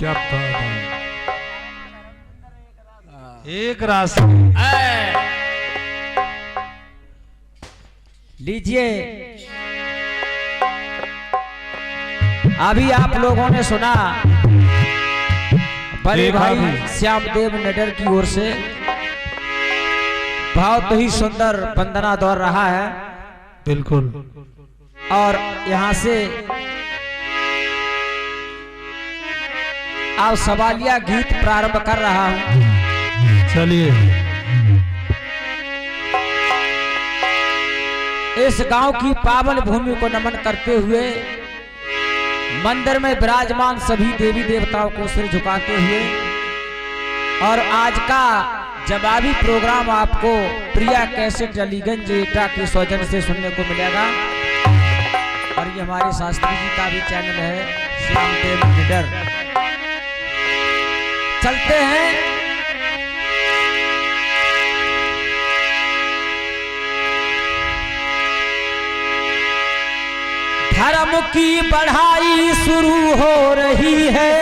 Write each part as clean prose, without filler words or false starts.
क्या बात है। एक राशि लीजिए। अभी आप लोगों ने सुना बड़े भाई श्यामदेव निडर की ओर से बहुत ही सुंदर वंदना दौर रहा है। बिल्कुल। और यहाँ से आप सवालिया गीत प्रारंभ कर रहा हूँ। चलिए। इस गांव की पावन भूमि को नमन करते हुए मंदिर में विराजमान सभी देवी देवताओं को सिर झुकाते हुए और आज का जवाबी प्रोग्राम आपको प्रिया कैसेट अलीगंज एटा के सौजन्य से सुनने को मिलेगा। और ये हमारे शास्त्री जी का भी चैनल है श्यामदेव निडर। चलते हैं। धर्म की बढ़ाई शुरू हो रही है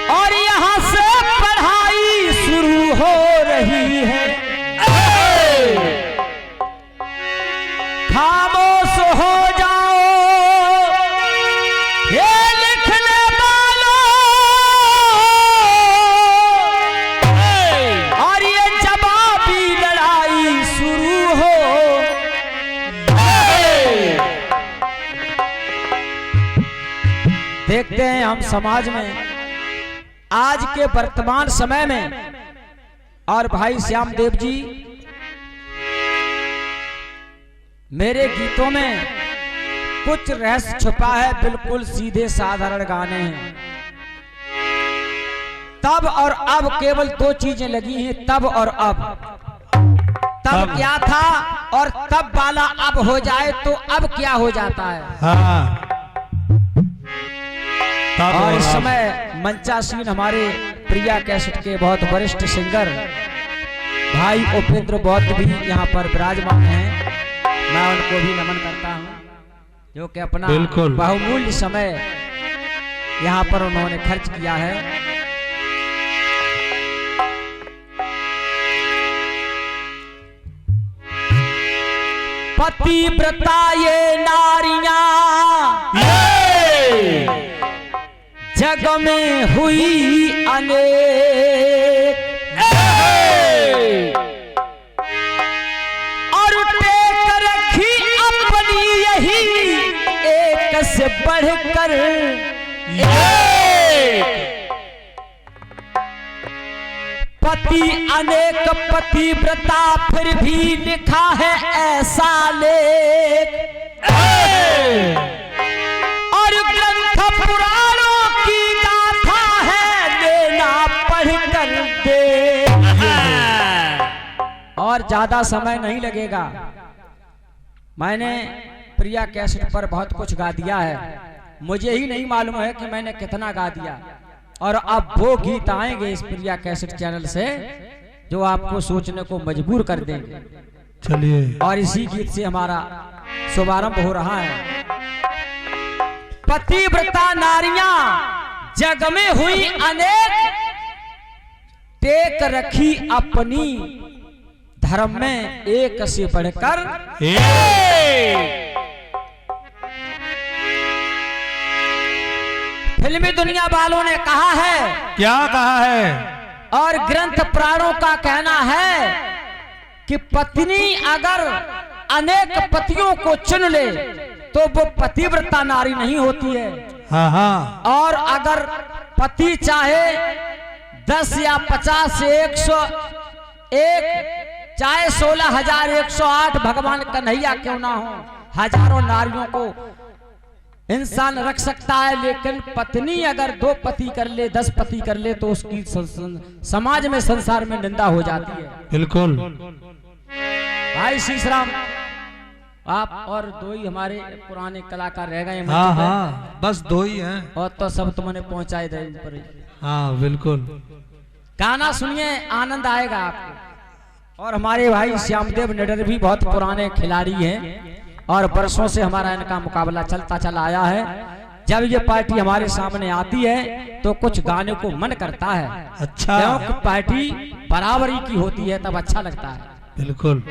और यहाँ से पढ़ाई शुरू हो रही है। खामोश हो जाओ ये लिखने वालों और ये जवाबी लड़ाई शुरू हो। देखते हैं हम समाज में आज के वर्तमान समय में और भाई श्यामदेव जी मेरे गीतों में कुछ रहस्य छुपा है। बिल्कुल सीधे साधारण गाने हैं। तब और अब केवल दो चीजें लगी हैं, तब और अब। तब क्या था और तब वाला अब हो जाए तो अब क्या हो जाता है। हाँ। और इस समय मंचासीन हमारे प्रिया कैसेट के बहुत वरिष्ठ सिंगर भाई उपेंद्र बौद्ध भी यहाँ पर विराजमान हैं। मैं उनको भी नमन करता हूँ जो कि अपना बहुमूल्य समय यहाँ पर उन्होंने खर्च किया है। पतिव्रता ये नारियां जग में हुई अनेक और टेक रखी अपनी यही एक से बढ़कर पति अनेक पतिव्रता फिर भी लिखा है ऐसा लेख और ग्रंथ पुराणों की गाथा है लेना पढ़ कर दे। और ज्यादा समय नहीं लगेगा। मैंने प्रिया कैसेट पर बहुत कुछ गा दिया है। मुझे ही नहीं मालूम है कि मैंने कितना गा दिया। और अब वो गीत आएंगे इस प्रिया कैसेट चैनल से जो आपको सोचने को मजबूर कर देंगे। चलिए। और इसी गीत से हमारा शुभारंभ हो रहा है। पतिव्रता नारियां जग में हुई अनेक टेक रखी अपनी धर्म में एक से बढ़कर फिल्मी दुनिया वालों ने कहा है। क्या कहा है? और ग्रंथ पुराणों का कहना है कि पत्नी अगर अनेक पतियों को चुन ले तो वो पतिव्रता नारी नहीं होती है। हाँ हाँ। और अगर पति चाहे 10 या 50 से 101 चाहे 16,108 भगवान कन्हैया क्यों ना हो, हजारों नारियों को इंसान रख सकता है। लेकिन पत्नी अगर 2 पति कर ले 10 पति कर ले तो उसकी समाज में संसार में निंदा हो जाती है। बिल्कुल। भाई शीशराम आप और 2 ही हमारे पुराने कलाकार रह गए। हाँ हाँ बस 2 ही हैं। और तो सब तुमने पहुंचाए दे ऊपर। हाँ बिल्कुल। गाना सुनिए आनंद आएगा आपको। और हमारे भाई श्यामदेव निडर भी बहुत पुराने खिलाड़ी हैं और वर्षों से हमारा इनका मुकाबला चलता चला आया है। जब ये पार्टी हमारे सामने आती है तो कुछ गाने को मन करता है। अच्छा। क्योंकि पार्टी बराबरी की होती है तब अच्छा लगता है। बिल्कुल।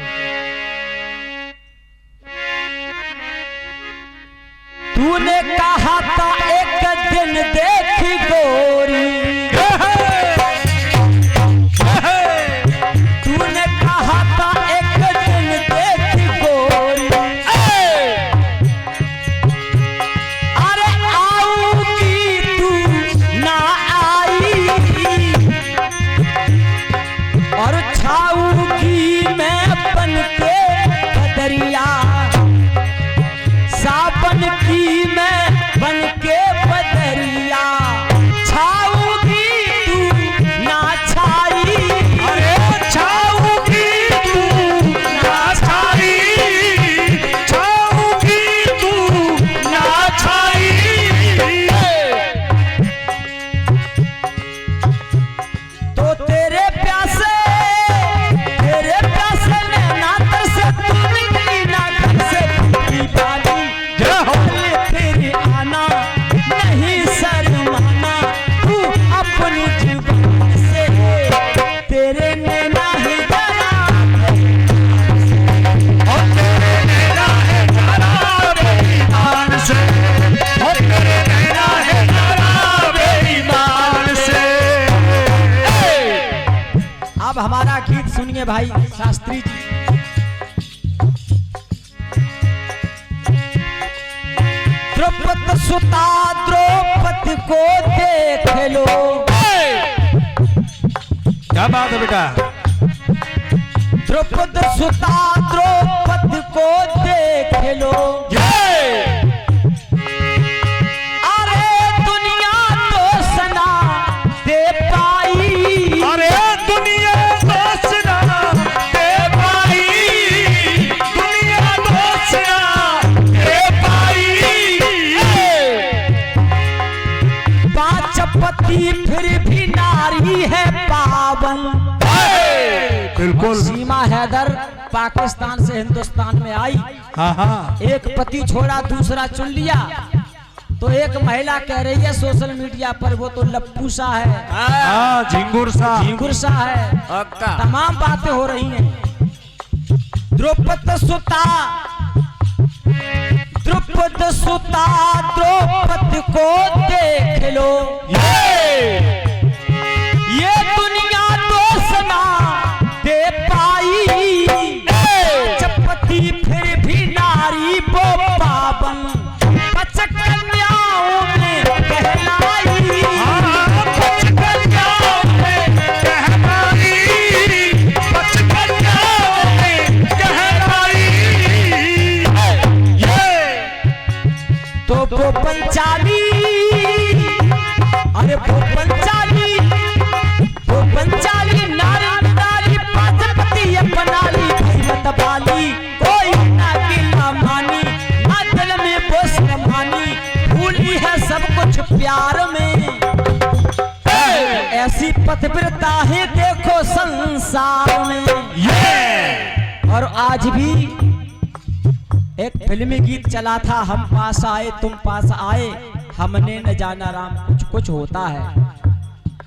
तूने कहा था एक दिन देखी गोरी, तूने कहा था एक दिन देखी गोरी, अरे आऊंगी तू ना आई और छाऊंगी मैं बनके बदरिया, सावन की मैं बनके बदरिया, छाऊंगी तू ना छाई, अरे छाऊंगी तू ना छाई, छाऊंगी तू ना छाई। तो तेरे प्यासे नैना तरसे, तू निकली ना घर से की बाली, तेरे आना नहीं शर्माना, तू अपनी जुबान से तेरे नैना ही जरा, और तेरे नैना है जरा बेईमान से, और तेरे नैना है जरा बेईमान से। अब हमारा गीत सुनिए भाई शास्त्री जी। द्रौपद सुता द्रौपदी को देख लो, क्या बात है बेटा। द्रौपद सुता द्रौपदी को देख लो, अरे दुनिया तो सना दे पाई, अरे दुनिया दोसना दे पाई, दुनिया दोसना दे पाई। पांच पति फिर भी नारी है पावन। बिल्कुल। सीमा हैदर पाकिस्तान से हिंदुस्तान में आई, हाँ हाँ। एक पति छोड़ा दूसरा चुन लिया, तो एक महिला कह रही है सोशल मीडिया पर वो तो लप्पू सा है, हाँ झिंगुर सा। झिंगुर सा है, तमाम बातें हो रही हैं। द्रौपद सुता द्रौपदी को देख लो, ये दुनिया तो सना दे पाई, पति फिर भी नारी वो पावन, पच कन्याओं में कहलाई, पच कन्याओं में कहलाई, पच कन्याओं में कहलाई। तो वो पंचाली, अरे वो पंचाली नारी नारी पांच पति अपना ली, मत बाली कोई ना गिला मानी, ना दिल में वो शर्मानी, भूली है सब कुछ प्यार में, ऐसी पतिव्रता है देखो संसार में। और आज भी एक फिल्मी गीत चला था, हम पास आए तुम पास आए, हमने न जाना राम कुछ कुछ होता है।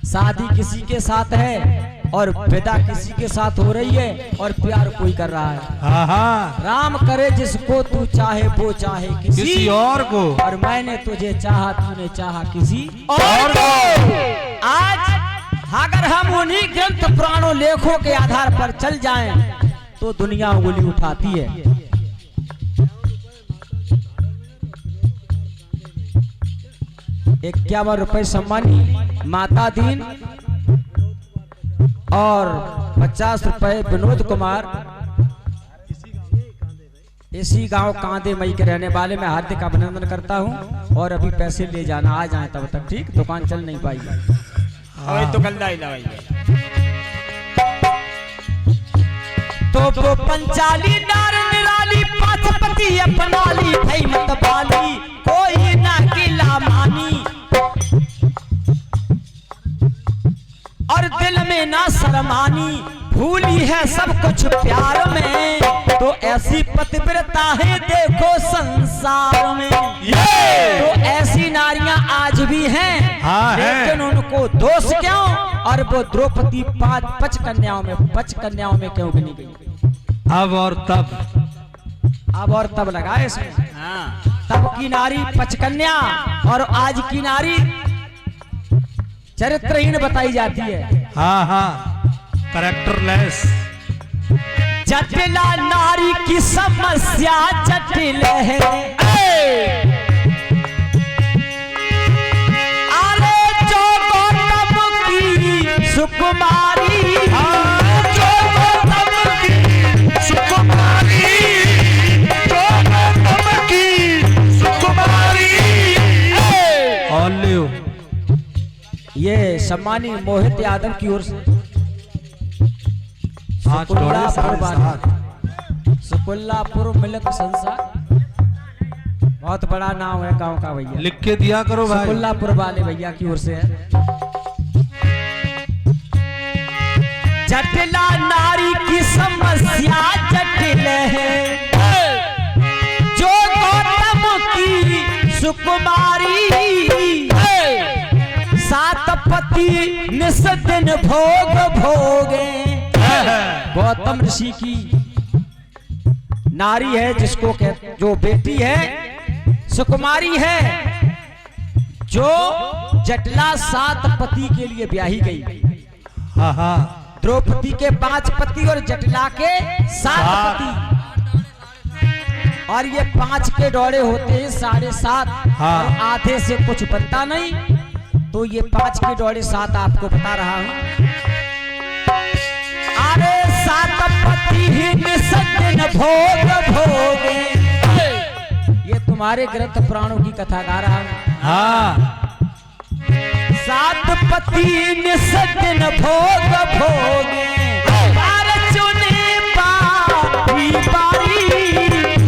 शादी किसी के साथ है और विदा किसी के साथ हो रही है और प्यार कोई कर रहा है। हाँ हाँ। राम करे जिसको तू चाहे वो चाहे किसी और को, और मैंने तुझे चाहा तूने चाहा किसी और को। आज अगर हम उन्हीं ग्रंथ पुराणों लेखों के आधार पर चल जाएं तो दुनिया उंगली उठाती है। 51 रुपए सम्मानी माता दीन और 50 रुपए विनोद कुमार, इसी गांव कांदे मई के रहने वाले मैं हार्दिक अभिनंदन करता हूं। और अभी पैसे ले जाना, आ जाए तब तक, ठीक, दुकान चल नहीं पाई। तो गल्ला ही लगाई तो वो पंचाली नार निराली पांच पति अपना ली, भई मत बाली कोई ना गिला मानी, और दिल में ना शर्मानी, भूली है सब कुछ प्यार में, तो ऐसी पतिव्रता है देखो संसार में। तो ऐसी नारी द्रौपदी हैं, हाँ, है। लेकिन उनको दोष क्यों? और वो द्रौपदी पच कन्याओं में क्यों गिनी गई? अब और तब। अब और तब लगा है इसमें। हाँ तब की नारी पचकन्या और आज की नारी चरित्रहीन बताई जाती है। हाँ हाँ, करेक्टरलेस। जटिला नारी की समस्या जटिल है। अरे जो गौतम की सुकुमारी, जो गौतम की सुकुमारी, जो गौतम की सुकुमारी। ऑल लियो। ये सम्मानी मोहित यादव की ओर से सुकुल्लापुर मिल्क संसार, बहुत बड़ा नाम है गांव का भैया। लिख के दिया करो भाई। सुकुल्लापुर वाले भैया की ओर से है। जटिला नारी की समस्या जटिल है, जो गौतम की सुकुमारी, सात पति निस दिन भोग भोगे। गौतम ऋषि की नारी है, जिसको जो बेटी है सुकुमारी है, जो जटिला 7 पति के लिए ब्याही गई। हाँ हाँ, द्रौपदी के 5 पति और जटिला के 7 पति, और ये 5 के डोरे होते हैं 7.5। हाँ। और आधे से कुछ बनता नहीं, तो ये 5 के डोरे 7 आपको बता रहा हूं। अरे 7 पति ही निसदिन भोग भोगे। ये तुम्हारे ग्रंथ पुराणों की कथा गा रहा हूं। हाँ। 7 पति निसदिन भोग भोगे। बार चुने बारी बारी,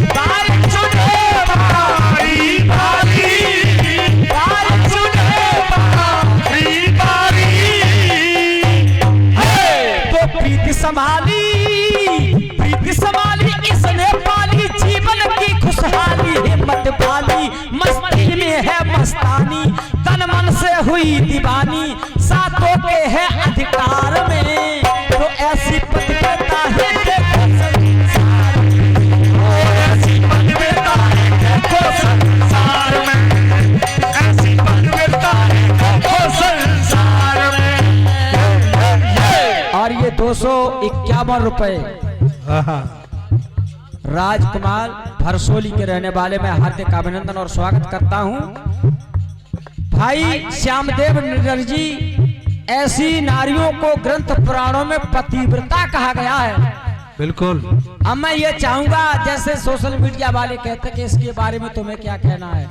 बार चुने बारी बारी, बार चुने बारी बारी। तो प्रीति संभाली इसने पाली, जीवन की खुशहाली। हिम्मत वाली मस्ती में है मस्तानी, तन मन से हुई दीवानी, सातों के है अधिकार में। तो ऐसी पतिव्रता है देखो संसार में, ऐसी पतिव्रता है देखो संसार में, ऐसी पतिव्रता है देखो संसार में। और ये 251 रुपए हाँ। राजकुमार भरसोली के रहने वाले मैं हार्दिक अभिनंदन और स्वागत करता हूं। भाई श्यामदेव निर्जर जी, ऐसी नारियों को ग्रंथ पुराणों में पतिव्रता कहा गया है। बिल्कुल। अब मैं ये चाहूंगा, जैसे सोशल मीडिया वाले कहते हैं कि इसके बारे में तुम्हें क्या कहना है।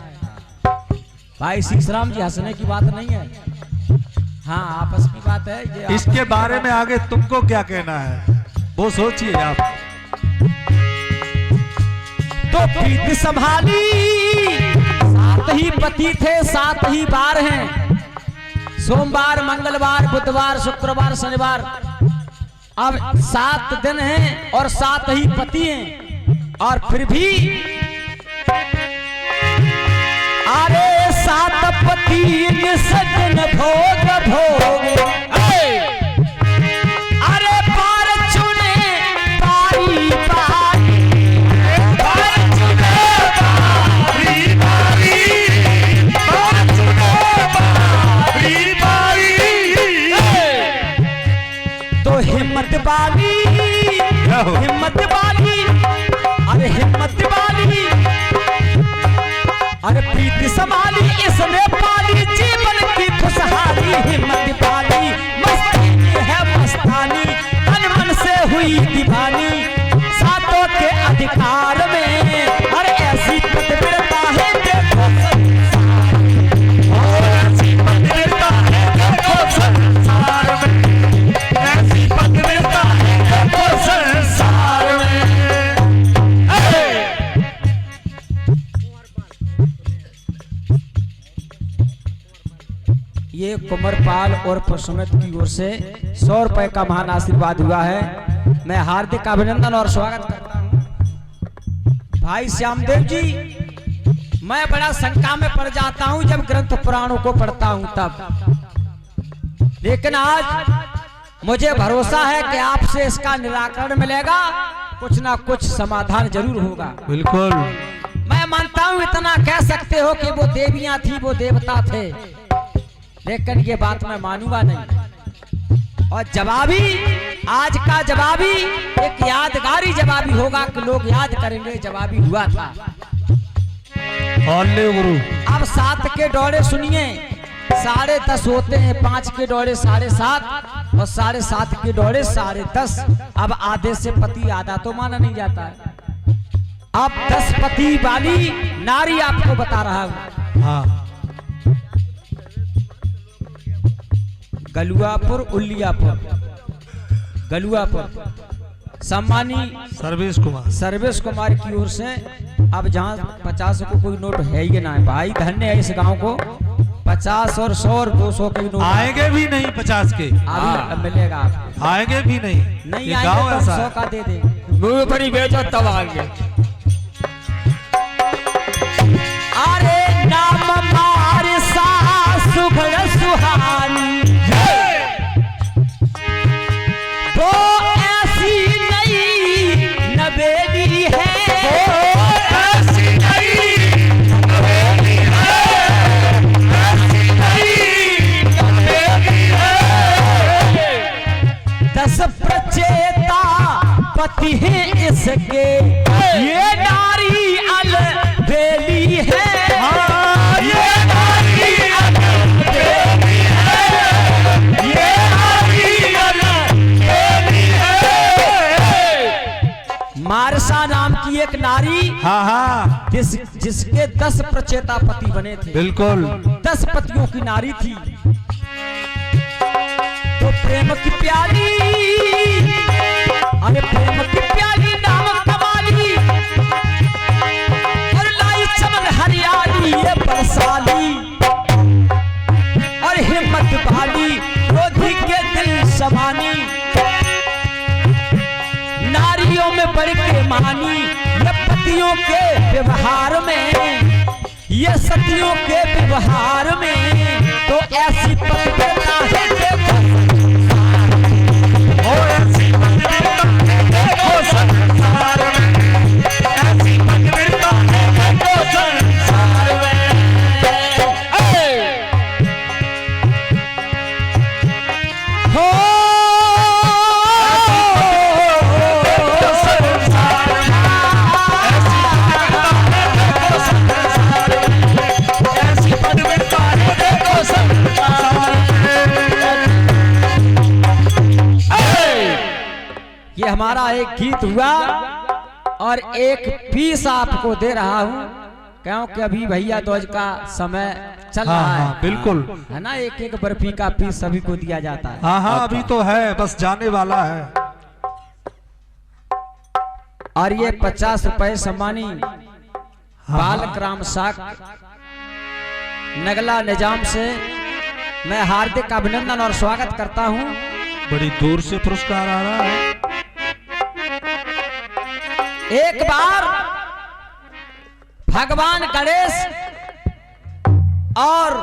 भाई सीसराम जी, हंसने की बात नहीं है, हाँ आपस की बात है। ये इसके बारे में आगे तुमको क्या कहना है वो सोचिए आप। तो प्रीति संभाली, 7 ही पति थे, 7 ही बार हैं, सोमवार मंगलवार बुधवार शुक्रवार शनिवार। अब 7 दिन हैं और 7 ही पति हैं, और फिर भी अरे 7 पति निसदिन भोग भोगे। अरे बार चुने बारी बारी, बार चुने बारी बारी, बार चुने बारी बारी। तो हिम्मत वाली, हिम्मत वाली, अरे हिम्मत वाली, अरे प्रीति संभाली इसने पाली, जीवन की खुशहाली। हिम्मत वाली मस्ती में है मस्तानी, तन मन से हुई दीवानी, सातों के अधिकार में। अरे ऐसी पतिव्रता है देखो संसार में, और ऐसी पतिव्रता है देखो संसार में, ऐसी पतिव्रता है देखो संसार में। ये कुंवरपाल और सुमित की ओर से 100 रुपए का महान आशीर्वाद हुआ है। मैं हार्दिक अभिनंदन और स्वागत करता हूं। भाई श्यामदेव जी, मैं बड़ा शंका में पड़ जाता हूँ जब ग्रंथ पुराणों को पढ़ता हूँ तब। लेकिन आज मुझे भरोसा है कि आपसे इसका निराकरण मिलेगा, कुछ ना कुछ समाधान जरूर होगा। बिल्कुल। मैं मानता हूँ इतना कह सकते हो कि वो देवियां थी, वो देवता थे, लेकिन ये बात मैं मानूंगा नहीं। और जवाबी, आज का जवाबी एक यादगारी जवाबी होगा कि लोग याद करेंगे जवाबी हुआ था। और ले गुरु। अब 7 के दौड़े सुनिए, 10:30 होते हैं, 5 के दौड़े 7:30 और 7:30 के दौड़े 10:30। अब आधे से पति आधा तो माना नहीं जाता है। अब 10 पति वाली नारी आपको बता रहा हूं। हाँ। गलुआपुर, उल्लियापुर, गलुआपुर, सम्मानी सर्वेश कुमार की ओर से। अब जहाँ 50 को कोई नोट है ही ना है भाई, धन्य है इस गांव को। 50 और 100 और 200 के नोट आएंगे भी नहीं 50 के। अभी मिलेगा आपको। आएंगे भी नहीं। नहीं आएंगे तो 100 का दे दे। मुंह पर ही बेचो तब आएंगे। अरे नाम मार सासु बड़ सुहानी, वो ऐसी नई नवेली है, ऐसी नई नवेली है, ऐसी नई नवेली है। 10 प्रचेता पति है इसके, ये नारी अलबेली है। ये नारी अलबेली है, ये नारी अलबेली है। मारसा नाम की एक नारी, हाँ हाँ जिसके 10 प्रचेता पति बने थे। बिल्कुल। 10 पतियों की नारी थी। तो प्रेम की प्याली, अरे प्रेम की प्याली नाम कमाली, और लाई चमन हरियाली ये बरसाली, और हिम्मत वाली क्रोधी के दिल समानी, नारियों में बढ़ के मानी, ये पतियों के व्यवहार में, ये सतियों के व्यवहार में। तो ऐसी पतिव्रता है देखो, ओ ऐसी पतिव्रता है देखो संसार में, ऐसी पतिव्रता है देखो संसार में। हो ऐसी पतिव्रता है देखो संसार ये हमारा एक गीत हुआ और एक पीस आपको दे रहा हूँ, क्योंकि अभी भैया ध्वज का समय चल हाँ रहा है। हाँ बिल्कुल। है ना, एक बर्फी का पीस सभी को दिया जाता है। हाँ हाँ अभी तो है, बस जाने वाला है। और ये 50 रुपए सम्मानी बालक राम साक नगला निजाम से मैं हार्दिक अभिनंदन और स्वागत करता हूँ। बड़ी दूर से पुरस्कार आ रहा है। एक बार भगवान गणेश और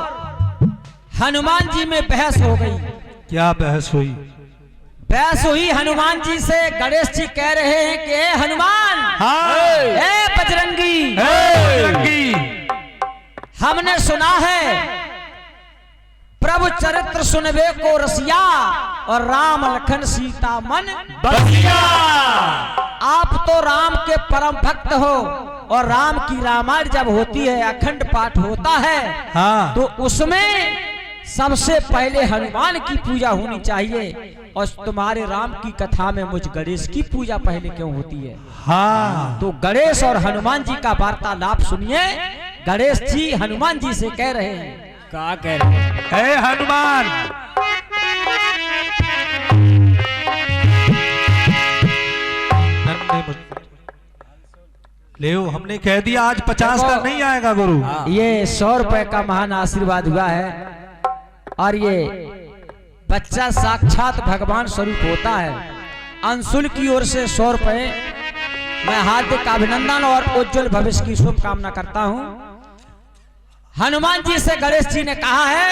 हनुमान जी में बहस हो गई। क्या बहस हुई? बहस हुई हनुमान जी से। गणेश जी कह रहे हैं कि ए हनुमान, हाँ ए बजरंगी, रंगी। हमने सुना है प्रभु चरित्र सुनबे को रसिया और राम लखन सीता मन बसिया। आप तो राम के परम भक्त हो और राम की रामायण जब होती है, अखंड पाठ होता है, हाँ तो उसमें सबसे पहले हनुमान की पूजा होनी चाहिए। और तुम्हारे राम की कथा में मुझ गणेश की पूजा पहले क्यों होती है? हाँ। तो गणेश और हनुमान जी का वार्तालाप सुनिए। गणेश जी हनुमान जी से कह रहे हैं, क्या कह रहे हैं? हे हनुमान, लेओ हमने कह दिया आज 50 का नहीं आएगा गुरु। ये 100 रुपए का महान आशीर्वाद हुआ है और ये बच्चा साक्षात भगवान स्वरूप होता है। अंशुल की ओर से 100 रुपए मैं हार्दिक अभिनंदन और उज्जवल भविष्य की शुभकामना करता हूं। हनुमान जी से गणेश जी ने कहा है,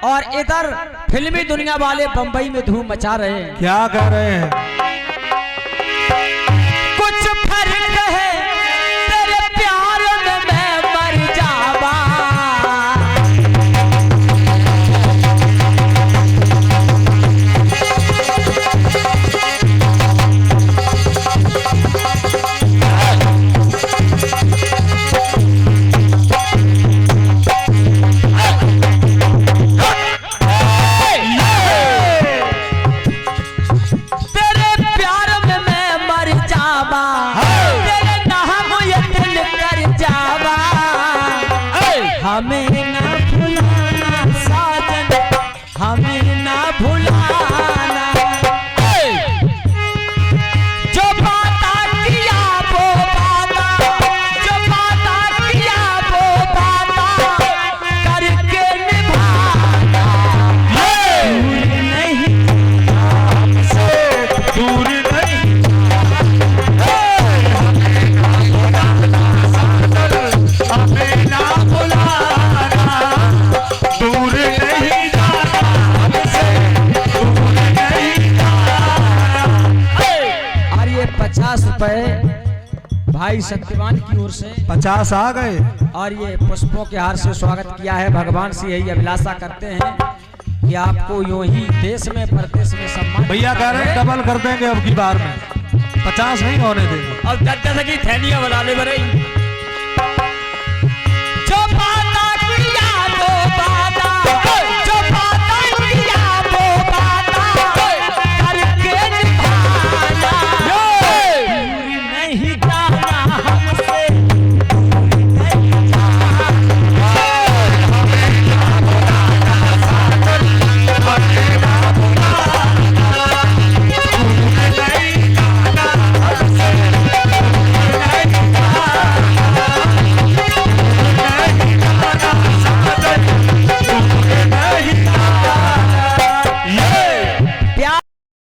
और इधर फिल्मी दुनिया वाले बंबई में धूम मचा रहे हैं। क्या कह रहे हैं? कुछ फर्क है तेरे प्यार में मैं मर जावा, हमें ना भुलाना साजन, हमें ना भुलाना, जो बाता किया वो बाता, जो बाता किया वो बाता करके निभाना, दूर नहीं हमसे, दूर नहीं हमें ना भुलाना, दूर नहीं जाना हमसे, दूर नहीं जाना। और ये 50 रुपए भाई सत्यवान की ओर से 50 आ गए। और ये पुष्पों के हार से स्वागत किया है। भगवान से यही अभिलाषा करते हैं कि आपको यूं ही देश में प्रदेश में सम्मान। भैया कह रहे हैं डबल कर देंगे अब की बार में, 50 नहीं होने देंगे। अब 10 की थैलियां बना ले बरे। जो बाता किया वो बाता, जो बाता किया वो बाता करके निभाना, दूर नहीं जाना हमसे, दूर नहीं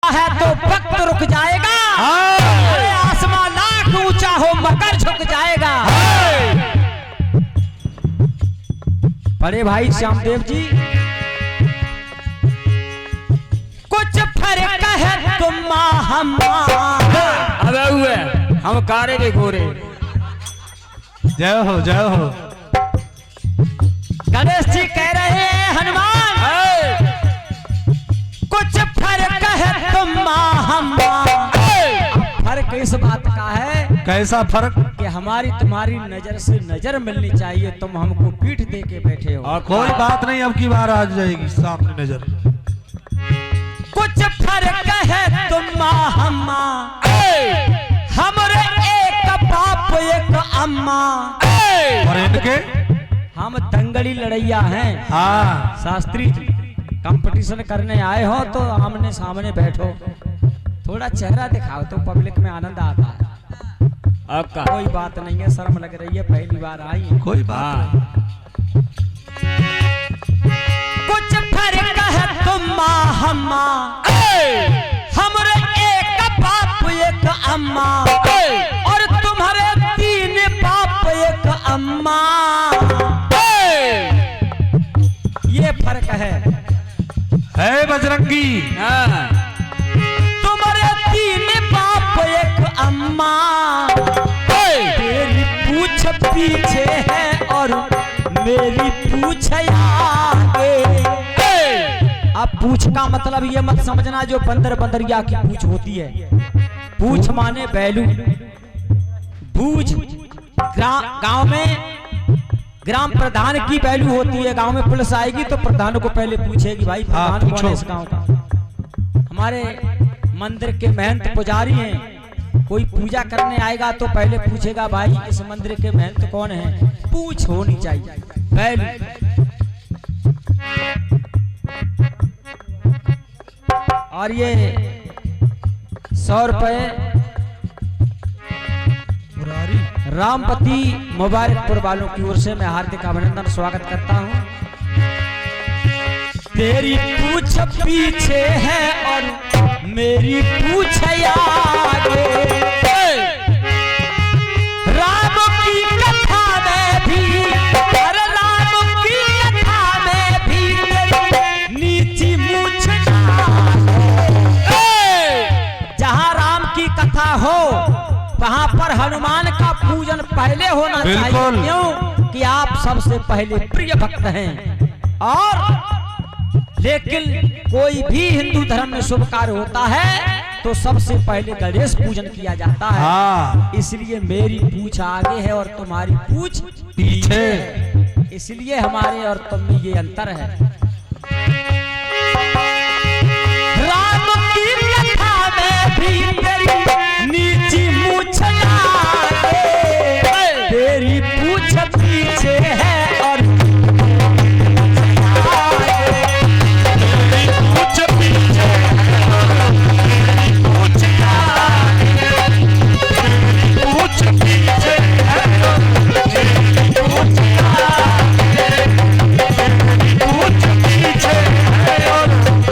है तो वक्त रुक जाएगा, अरे आसमान लाख ऊंचा हो मकर झुक जाएगा। बड़े भाई श्यामदेव जी, कुछ फर्क है तुम हम, अबे हुए हम कारे के गोरे। जय हो जय हो। गणेश जी कह रहे हैं हनुमान, कुछ फर्क है तुम हम, फर्क इस बात का है कैसा फर्क? कि हमारी तुम्हारी नजर से नजर मिलनी चाहिए, तुम हमको पीठ दे के बैठे हो। और कोई बात नहीं, अब की बार आ जाएगी सामने नजर। कुछ फर्क है तुम हम, हमरे एक बाप एक अम्मा, और इनके हम दंगली लड़ैया हैं। हाँ शास्त्री जी कंपटीशन करने आए हो तो आमने सामने बैठो, थोड़ा चेहरा दिखाओ तो पब्लिक में आनंद आता है। आपका कोई बात नहीं है, शर्म लग रही है, पहली बार आई है। कोई बात नहीं। कुछ फर्क है तुम हम, हमरे एक बाप एक अम्मा, और तुम्हारे 3 बाप एक अम्मा, ये फर्क है बजरंगी। तुम्हारे 3 बाप एक अम्मा, तेरी पूछ पीछे है और मेरी पूछ आगे। अब पूछ का मतलब ये मत समझना जो बंदर बंदरिया की पूछ होती है। पूछ माने बैलू, बूझ गांव में ग्राम प्रधान की बैलू होती है। गांव में पुलिस आएगी तो प्रधान को पहले पूछेगी, भाई प्रधान कौन है इस गांव का। हमारे मंदिर के महंत पुजारी हैं, कोई पूजा करने आएगा तो पहले पूछेगा, भाई इस मंदिर के महंत कौन है। पूछ होनी चाहिए बैलू। और ये 100 रुपए रामपति मुबारकपुर वालों की ओर से मैं हार्दिक अभिनंदन स्वागत करता हूं। तेरी पूछ पीछे है और मेरी पूछ आगे, राम की कथा में भी, अरे राम सबसे पहले प्रिय भक्त हैं। और लेकिन कोई भी हिंदू धर्म में शुभ कार्य होता है तो सबसे पहले गणेश पूजन किया जाता है। हाँ। इसलिए मेरी पूछ आगे है और तुम्हारी पूछ पीछे। इसलिए हमारे और तुम में ये अंतर है। राम की कथा में भी तेरी नीची मूछ लागे, तेरी पूछ पीछे है और पूछ पीछे पूछ पूछ पीछे पूछ पूछ पीछे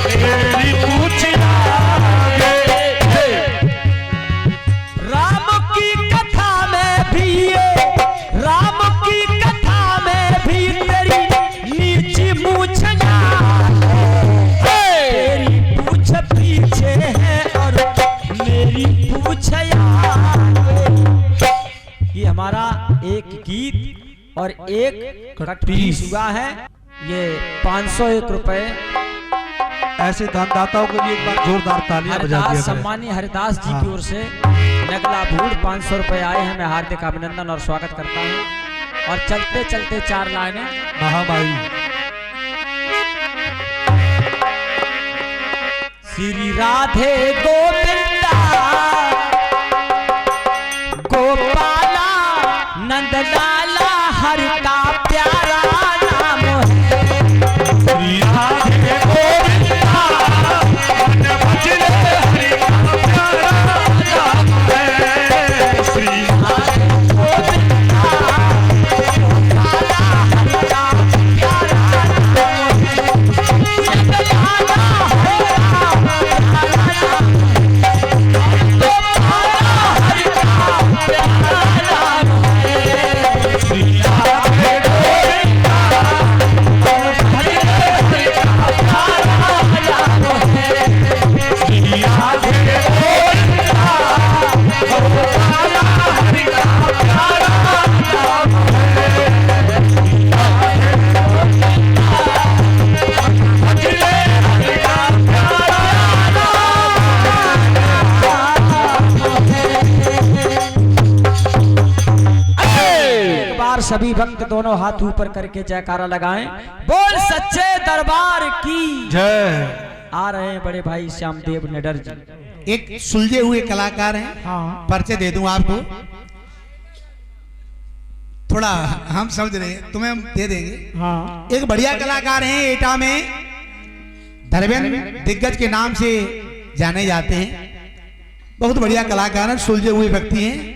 तेरी पूछ राम की कथा में भी ये, राम की कथा में भी तेरी नीची मूछ तेरी पूछ पीछे है और मेरी पूछ ये हमारा एक गीत और एक कटपीस हुआ है। ये 501 रुपए ऐसे दानदाताओं के लिए एक बार जोरदार तालियां बजा दिया हरिदास करें। सम्मानीय हरिदास जी हाँ। की ओर से नगला भूड़ 500 रुपए आए हैं। मैं हार्दिक अभिनंदन और स्वागत करता हूं। और चलते चलते 4 लाइनें। महामाई श्री राधे गोविंदा गोपाला नंदलाला हरि का प्यारा नाम है। श्री राधे गोविंदा मन भजले हरि का प्यारा नाम है। श्री राधे गोविंदा गोपाला हरि का प्यारा नाम है। नंदलाला सभी भक्त दोनों हाथ ऊपर करके जयकारा लगाएं। बोल सच्चे दरबार की जय। आ रहे हैं बड़े भाई श्यामदेव निडर जी। एक सुलझे हुए कलाकार हैं। हाँ। परिचय दे दूं आपको, थोड़ा हम समझ रहे हैं, तुम्हें हम दे देंगे। हाँ। एक बढ़िया कलाकार हैं, एटा में धर्मेंद्र दिग्गज के नाम से जाने जाते हैं। बहुत बढ़िया कलाकार हैं, सुलझे हुए व्यक्ति हैं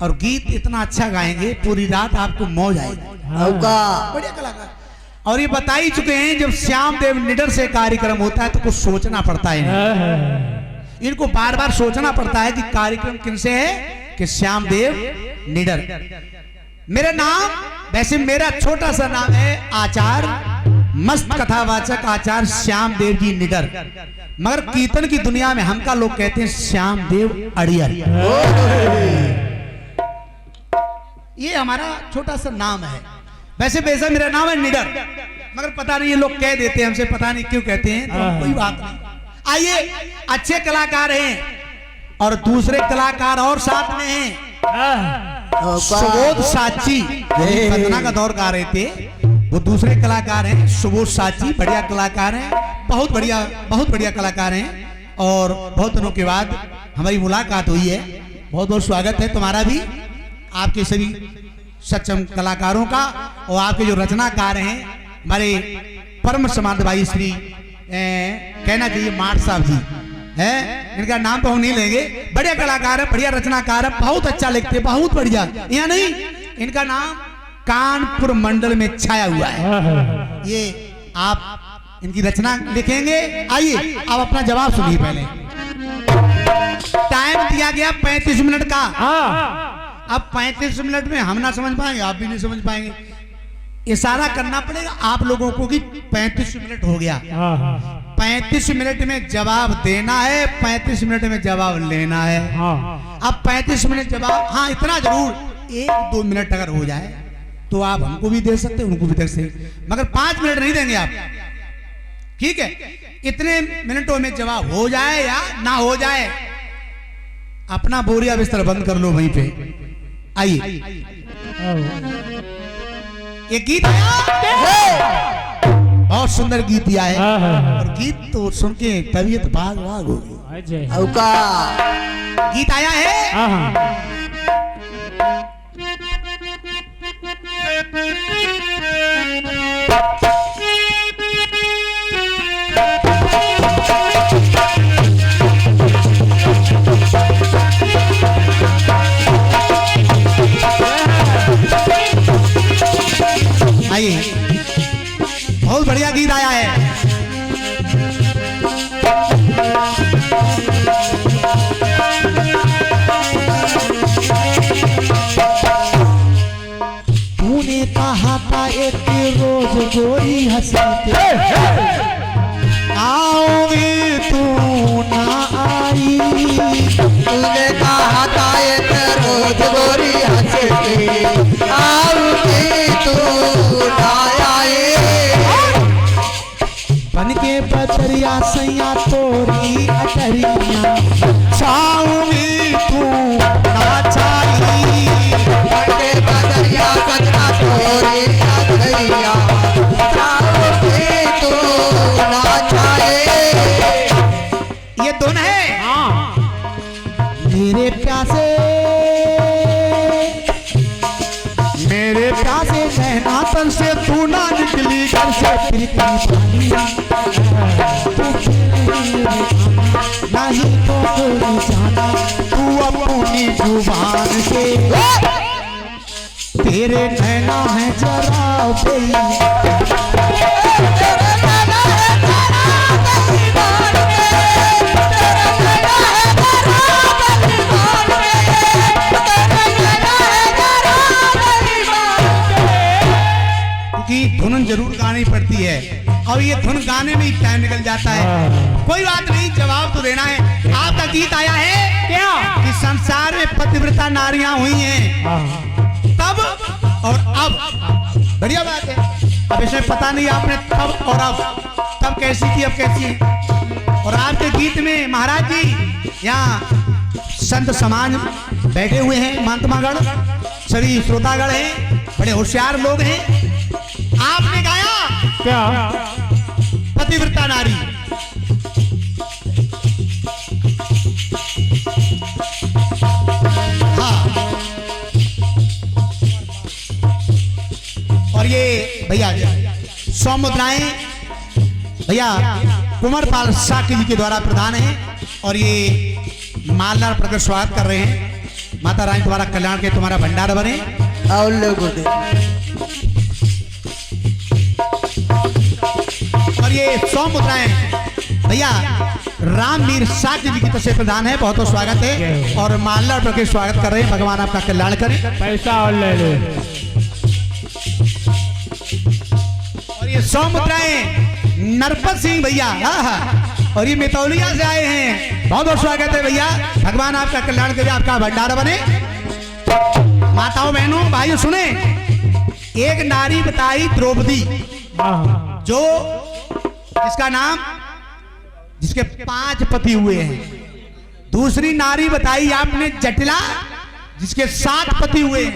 और गीत इतना अच्छा गाएंगे पूरी रात आपको मौज आएगी। बढ़िया कलाकार। और ये बता ही चुके हैं जब श्यामदेव निडर से कार्यक्रम होता है तो कुछ सोचना पड़ता है। इनको बार बार सोचना पड़ता है कि कार्यक्रम किनसे है, कि श्यामदेव निडर। मेरा नाम, वैसे मेरा छोटा सा नाम है आचार्य मस्त कथावाचक आचार्य श्यामदेव जी निडर, मगर कीर्तन की दुनिया में हमका लोग कहते हैं श्यामदेव अड़ियर। ये हमारा छोटा सा नाम है। वैसे वैसा मेरा नाम है निडर, मगर पता नहीं ये लोग कह देते हैं हमसे, पता नहीं क्यों कहते हैं, तो कोई बात नहीं। आइए, अच्छे कलाकार हैं और दूसरे कलाकार और साथ में हैं। सुबोध साची पटना का दौर गा रहे थे, वो दूसरे कलाकार हैं। सुबोध साची बढ़िया कलाकार हैं, बहुत बढ़िया कलाकार हैं। और बहुत दिनों के बाद हमारी मुलाकात हुई है। बहुत बहुत स्वागत है तुम्हारा भी, आपके सभी सक्षम कलाकारों का, और आपके जो रचनाकार हैं हमारे परम समाध भाई श्री कहना चाहिए माठ साहब जी हैं, इनका नाम तो हम नहीं लेंगे। बढ़िया कलाकार है, बढ़िया रचनाकार है, बहुत अच्छा लिखते, बहुत बढ़िया। यहाँ नहीं, इनका नाम कानपुर मंडल में छाया हुआ है। ये आप इनकी रचना लिखेंगे। आइए आप अपना जवाब सुनिए। पहले टाइम दिया गया 35 मिनट का। अब 35 मिनट में हम ना समझ पाएंगे, आप भी नहीं समझ पाएंगे। इशारा करना पड़ेगा आप लोगों को कि 35 मिनट हो गया। 35 मिनट में जवाब देना है, 35 मिनट में जवाब लेना है। अब 35 मिनट जवाब, हाँ इतना जरूर 1-2 मिनट अगर हो जाए तो आप हमको भी दे सकते, उनको भी दे सकते, मगर 5 मिनट नहीं देंगे आप, ठीक है? इतने मिनटों में जवाब हो जाए या ना हो जाए, अपना बोरिया बिस्तर बंद कर लो वहीं पे। आइए, ये गीत आया, बहुत सुंदर गीत दिया है, और गीत तो सुन के तबीयत भाग भाग होगी। औका गीत आया है, आइए, बहुत बढ़िया गीत आया है। तूने कहा था एक रोज गोरी हंसी आओगी, तू ना आई। तूने कहा था एक रोज गोरी हंसती आओगी, तू ना आई। बन के बदरिया सैया तोरी अटरिया छाऊंगी, तू ना छाई। बड़े बदरिया बदरा तोरी अटरिया छाऊंगी, तू ना छाए। ये धुन है मेरे प्यासे नैना तन से, तू ना निकली घर से, फिर नहीं तो कोई जाना, तू अपनी जुबान से, तेरे नैना है जरा धुन जरूर गानी पड़ती है, और ये धुन गाने में ही टाइम निकल जाता है। कोई बात नहीं, जवाब तो देना है। आपका गीत आया है क्या कि संसार में पतिव्रता नारियां हुई हैं तब और अब। बढ़िया बात है। अब इसमें पता नहीं आपने तब और अब, तब कैसी थी अब कैसी है। और आपके गीत में महाराज जी यहाँ संत समाज बैठे हुए हैं, महात्मागण सभी श्रोतागण हैं, बड़े होशियार लोग हैं। आपने गाया क्या पतिव्रता नारी, हाँ। और ये भैया 100 मुद्राएं भैया कुंवरपाल साकी जी के द्वारा प्रदान है, और ये मालदार प्रकट स्वागत कर रहे हैं। माता रानी तुम्हारा कल्याण के, तुम्हारा भंडार बने। और ये 100 मुद्राएं भैया रामवीर साकी जी की तरफ से प्रदान है, बहुत बहुत स्वागत है। और मालदार प्रकट स्वागत कर रहे हैं, भगवान आपका कल्याण करें। पैसा और ले लो। और ये 100 मुद्राएं नरपत सिंह भैया, और ये मितौलिया से आए हैं, बहुत बहुत स्वागत है भैया। भगवान आपका कल्याण करे, आपका भंडारा बने। माताओं बहनों भाइयों सुने, एक नारी बताई द्रौपदी, जो इसका नाम जिसके 5 पति हुए हैं। दूसरी नारी बताई आपने जटिला, जिसके 7 पति हुए हैं।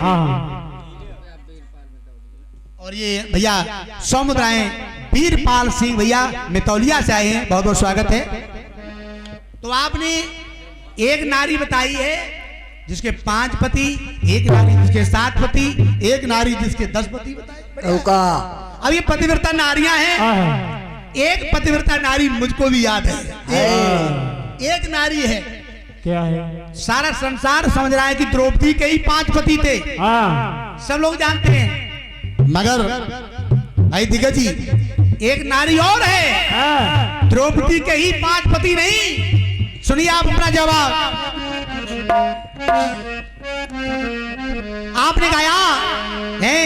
और ये भैया 100 मुद्राएं वीरपाल सिंह भैया मितौलिया से आए हैं, बहुत बहुत स्वागत है। तो आपने एक नारी बताई है जिसके 5 पति, एक नारी जिसके 7 पति, एक नारी जिसके 10 पति बताए। अब ये पतिव्रता नारियां हैं। एक पतिव्रता नारी मुझको भी याद है, एक नारी है, क्या है? सारा संसार समझ रहा है कि द्रौपदी के ही 5 पति थे, सब लोग जानते हैं। मगर भाई दिग्गज जी, एक नारी और है, द्रौपदी के ही 5 पति नहीं। सुनिए आप अपना जवाब। आपने गाया है,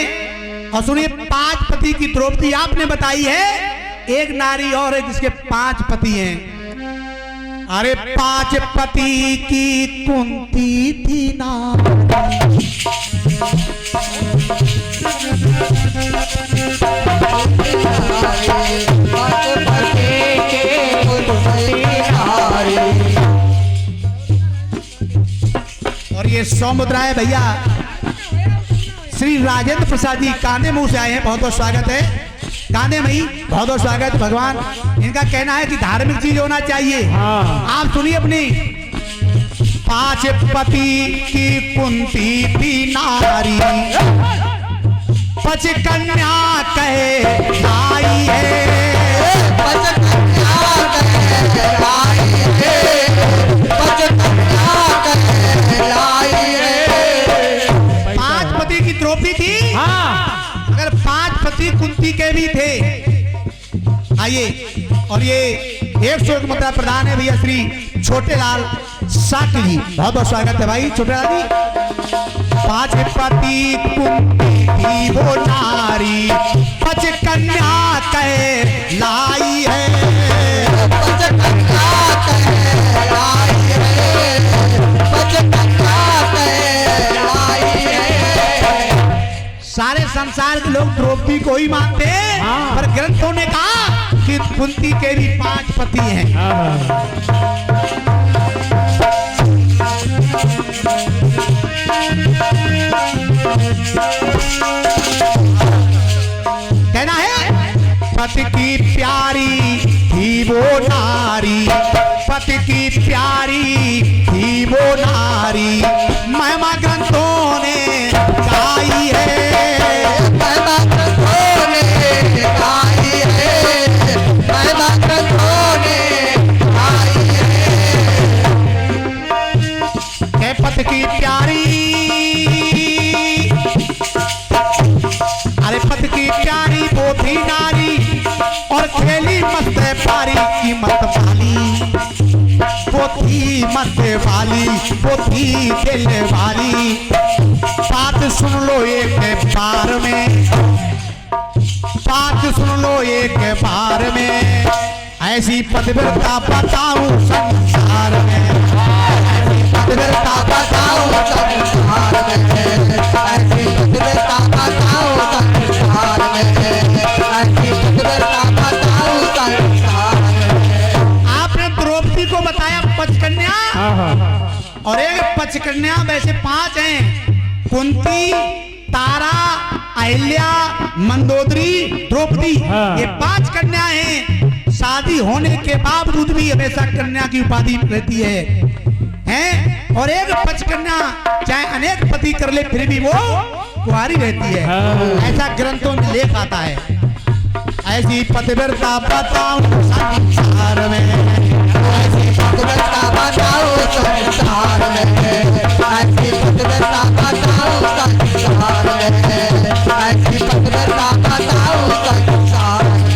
और सुनिए 5 पति की द्रौपदी आपने बताई है, एक नारी और है जिसके 5 पति हैं। अरे 5 पति की कुंती थी नारी, और ये 100 मुद्राएं भैया श्री राजेंद्र प्रसाद जी कांदे मुंह से आए हैं, बहुत बहुत स्वागत है। कांदे में ही बहुत बहुत स्वागत। भगवान इनका कहना है कि धार्मिक चीज होना चाहिए। आप सुनिए अपनी। 5 पति की कुंती थी नारी, 5 कन्या कहे लाई है, 5 कन्या कहे लाई है, 5 कन्या कहे लाई है। 5 पति की द्रौपदी थी, अगर 5 पति कुंती के भी थे। आइए, और ये 101 मुद्रा प्रदान है भैया श्री छोटे लाल साकी जी, बहुत बहुत स्वागत है भाई छोटे लाल जी। 5 पति कुंती थी वो नारी, 5 कन्या कहे लाई है, 5 कन्या कहे लाई है, 5 कन्या कहे लाई है। सारे संसार के लोग द्रौपदी को ही मानते हैं, पर ग्रंथों ने कहा कि कुंती के भी 5 पति हैं। कहना है पति की प्यारी थी वो नारी, पति की प्यारी थी वो नारी, महिमा ग्रंथों ने गाई है, महिमा ग्रंथों ने गाई है, महिमा ग्रंथों ने गाई है। पति की प्यारी, अरे पति की प्यारी वो थी नारी, और खेली मत पारी की मत वाली, वो थी मत वाली, वो थी दिल वाली। बात सुन लो एक बार में, बात सुन लो एक बार में, ऐसी पतिव्रता बताऊं संसार में, ऐसी पतिव्रता बताऊं संसार में, ऐसी पतिव्रता बताऊं संसार में, ऐसी पतिव्रता बताऊं संसार में। आपने द्रौपदी को बताया 5 कन्या, और एक 5 कन्या वैसे 5 हैं, कुंती, तारा, अहिल्या, मंदोदरी, द्रौपदी, ये 5 कन्या हैं। शादी होने के बावजूद भी हमेशा कन्या की उपाधि रहती है, हैं? और एक 5 कन्या चाहे अनेक पति कर ले फिर भी वो कुंवारी रहती है, ऐसा ग्रंथों में लेख आता है। ऐसी पतिव्रता बताऊं संसार में, ऐसी पतिव्रता बताऊं संसार में, ऐसी पतिव्रता बताऊं संसार में, ऐसी पतिव्रता बताऊं संसार में।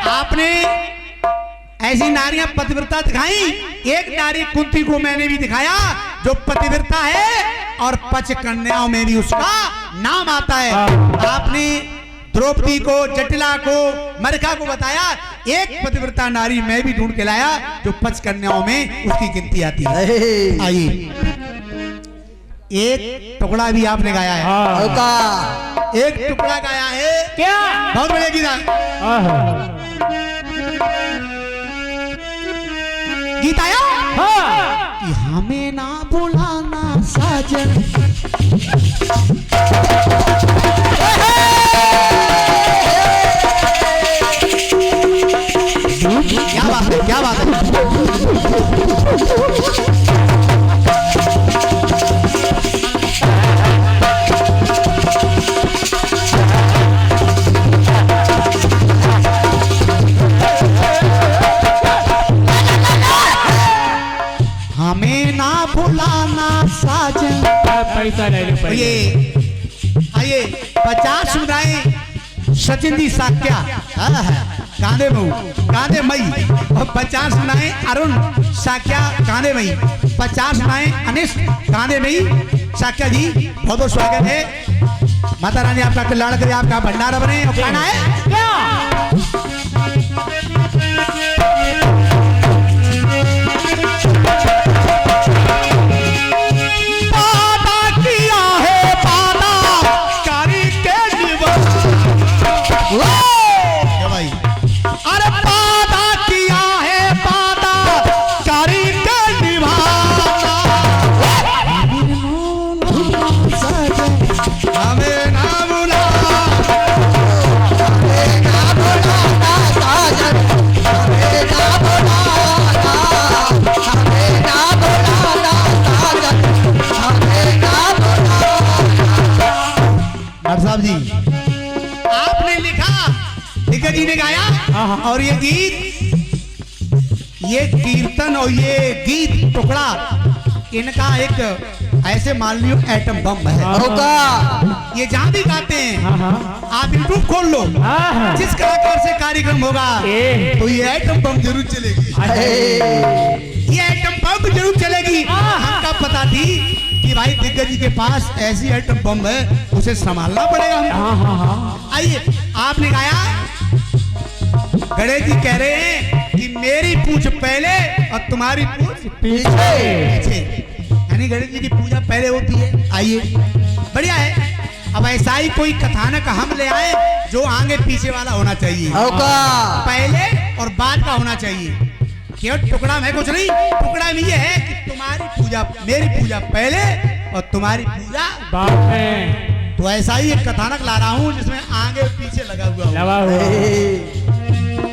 आपने ऐसी नारियां पतिव्रता दिखाई, एक नारी कुंती को मैंने भी दिखाया जो पतिव्रता है, और 5 कन्याओं में भी उसका नाम आता है। आपने द्रौपदी को, जटिला को, मरखा को बताया, एक पतिव्रता नारी मैं भी ढूंढ के लाया जो 5 कन्याओं में उसकी गिनती आती है। आइए, एक टुकड़ा भी आपने गाया है, एक टुकड़ा गाया है, क्या? बहुत बढ़िया गीत गीत आया कि हमें ना बुलाना साजन, क्या बात है, क्या बात है। हमें ना भुलाना साजन। पैसा ले लो ये आइए 50 मुद्राएं सचिन जी साक्या कांदे मऊ कांदे मई, और 50 मुद्राएं अरुण साक्या कांदे मई, 50 मुद्राएं अनिश कांदे मई साक्या जी, बहुत बहुत स्वागत है। माता रानी आपका कल्याण करे, आपका भंडारा बने। और खाना है क्या? प्रताप जी, आपने लिखा, दिग्गज जी ने गाया, और ये गीत, ये कीर्तन और ये गीत टुकड़ा, इनका एक ऐसे मान लियो एटम बम है। होगा ये जहां भी गाते हैं, आप यूट्यूब खोल लो, जिस कलाकार से कार्यक्रम होगा तो ये एटम बम जरूर चलेगी, ये एटम बम जरूर चलेगी। हमका पता थी कि भाई दिग्गज जी के पास ऐसी आइटम बम है, उसे संभालना पड़ेगा हमको। आइए, आपने गाया, गणेश जी कह रहे हैं कि मेरी पूछ पहले और तुम्हारी पूछ पीछे, यानी गणेश जी की पूजा पहले होती है। आइए, बढ़िया है। अब ऐसा ही कोई कथानक हम ले आए जो आगे पीछे वाला होना चाहिए, पहले और बाद का होना चाहिए। केवल टुकड़ा में कुछ नहीं, टुकड़ा में ये है कि तुम्हारी पूजा, मेरी पूजा पहले और तुम्हारी पूजा बाद में। तो ऐसा ही एक कथानक ला रहा हूँ जिसमें आगे और पीछे लगा हुआ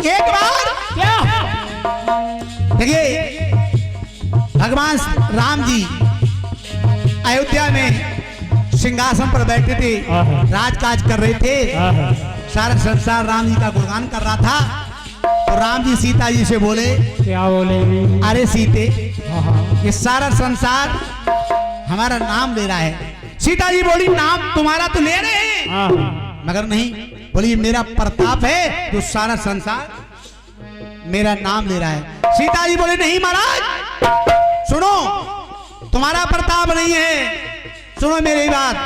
एक बार क्या देखिए, भगवान राम जी अयोध्या में सिंहासन पर बैठे थे, राजकाज कर रहे थे, सारा संसार राम जी का गुणगान कर रहा था। तो राम जी सीता जी से बोले, क्या बोले? अरे सीते, ये सारा संसार हमारा नाम ले रहा है। सीता जी बोली, नाम तुम्हारा तो ले रहे हैं, मगर नहीं, बोली मेरा प्रताप है जो सारा संसार मेरा नाम ले रहा है। सीता जी बोले, नहीं महाराज सुनो, तुम्हारा प्रताप नहीं है, सुनो मेरी बात।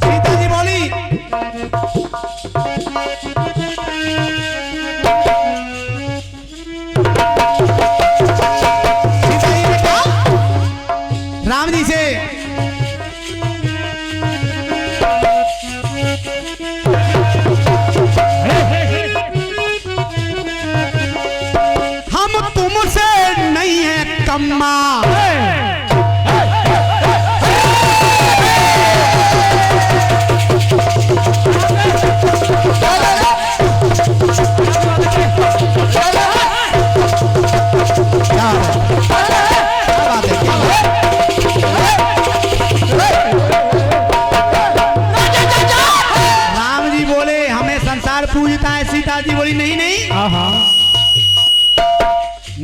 सीता जी बोली, सीता जी ने कहा राम जी से, हम तुमसे नहीं है कम्मा, राम जी बोले हमें संसार पूजता है। सीता जी बोली, नहीं नहीं,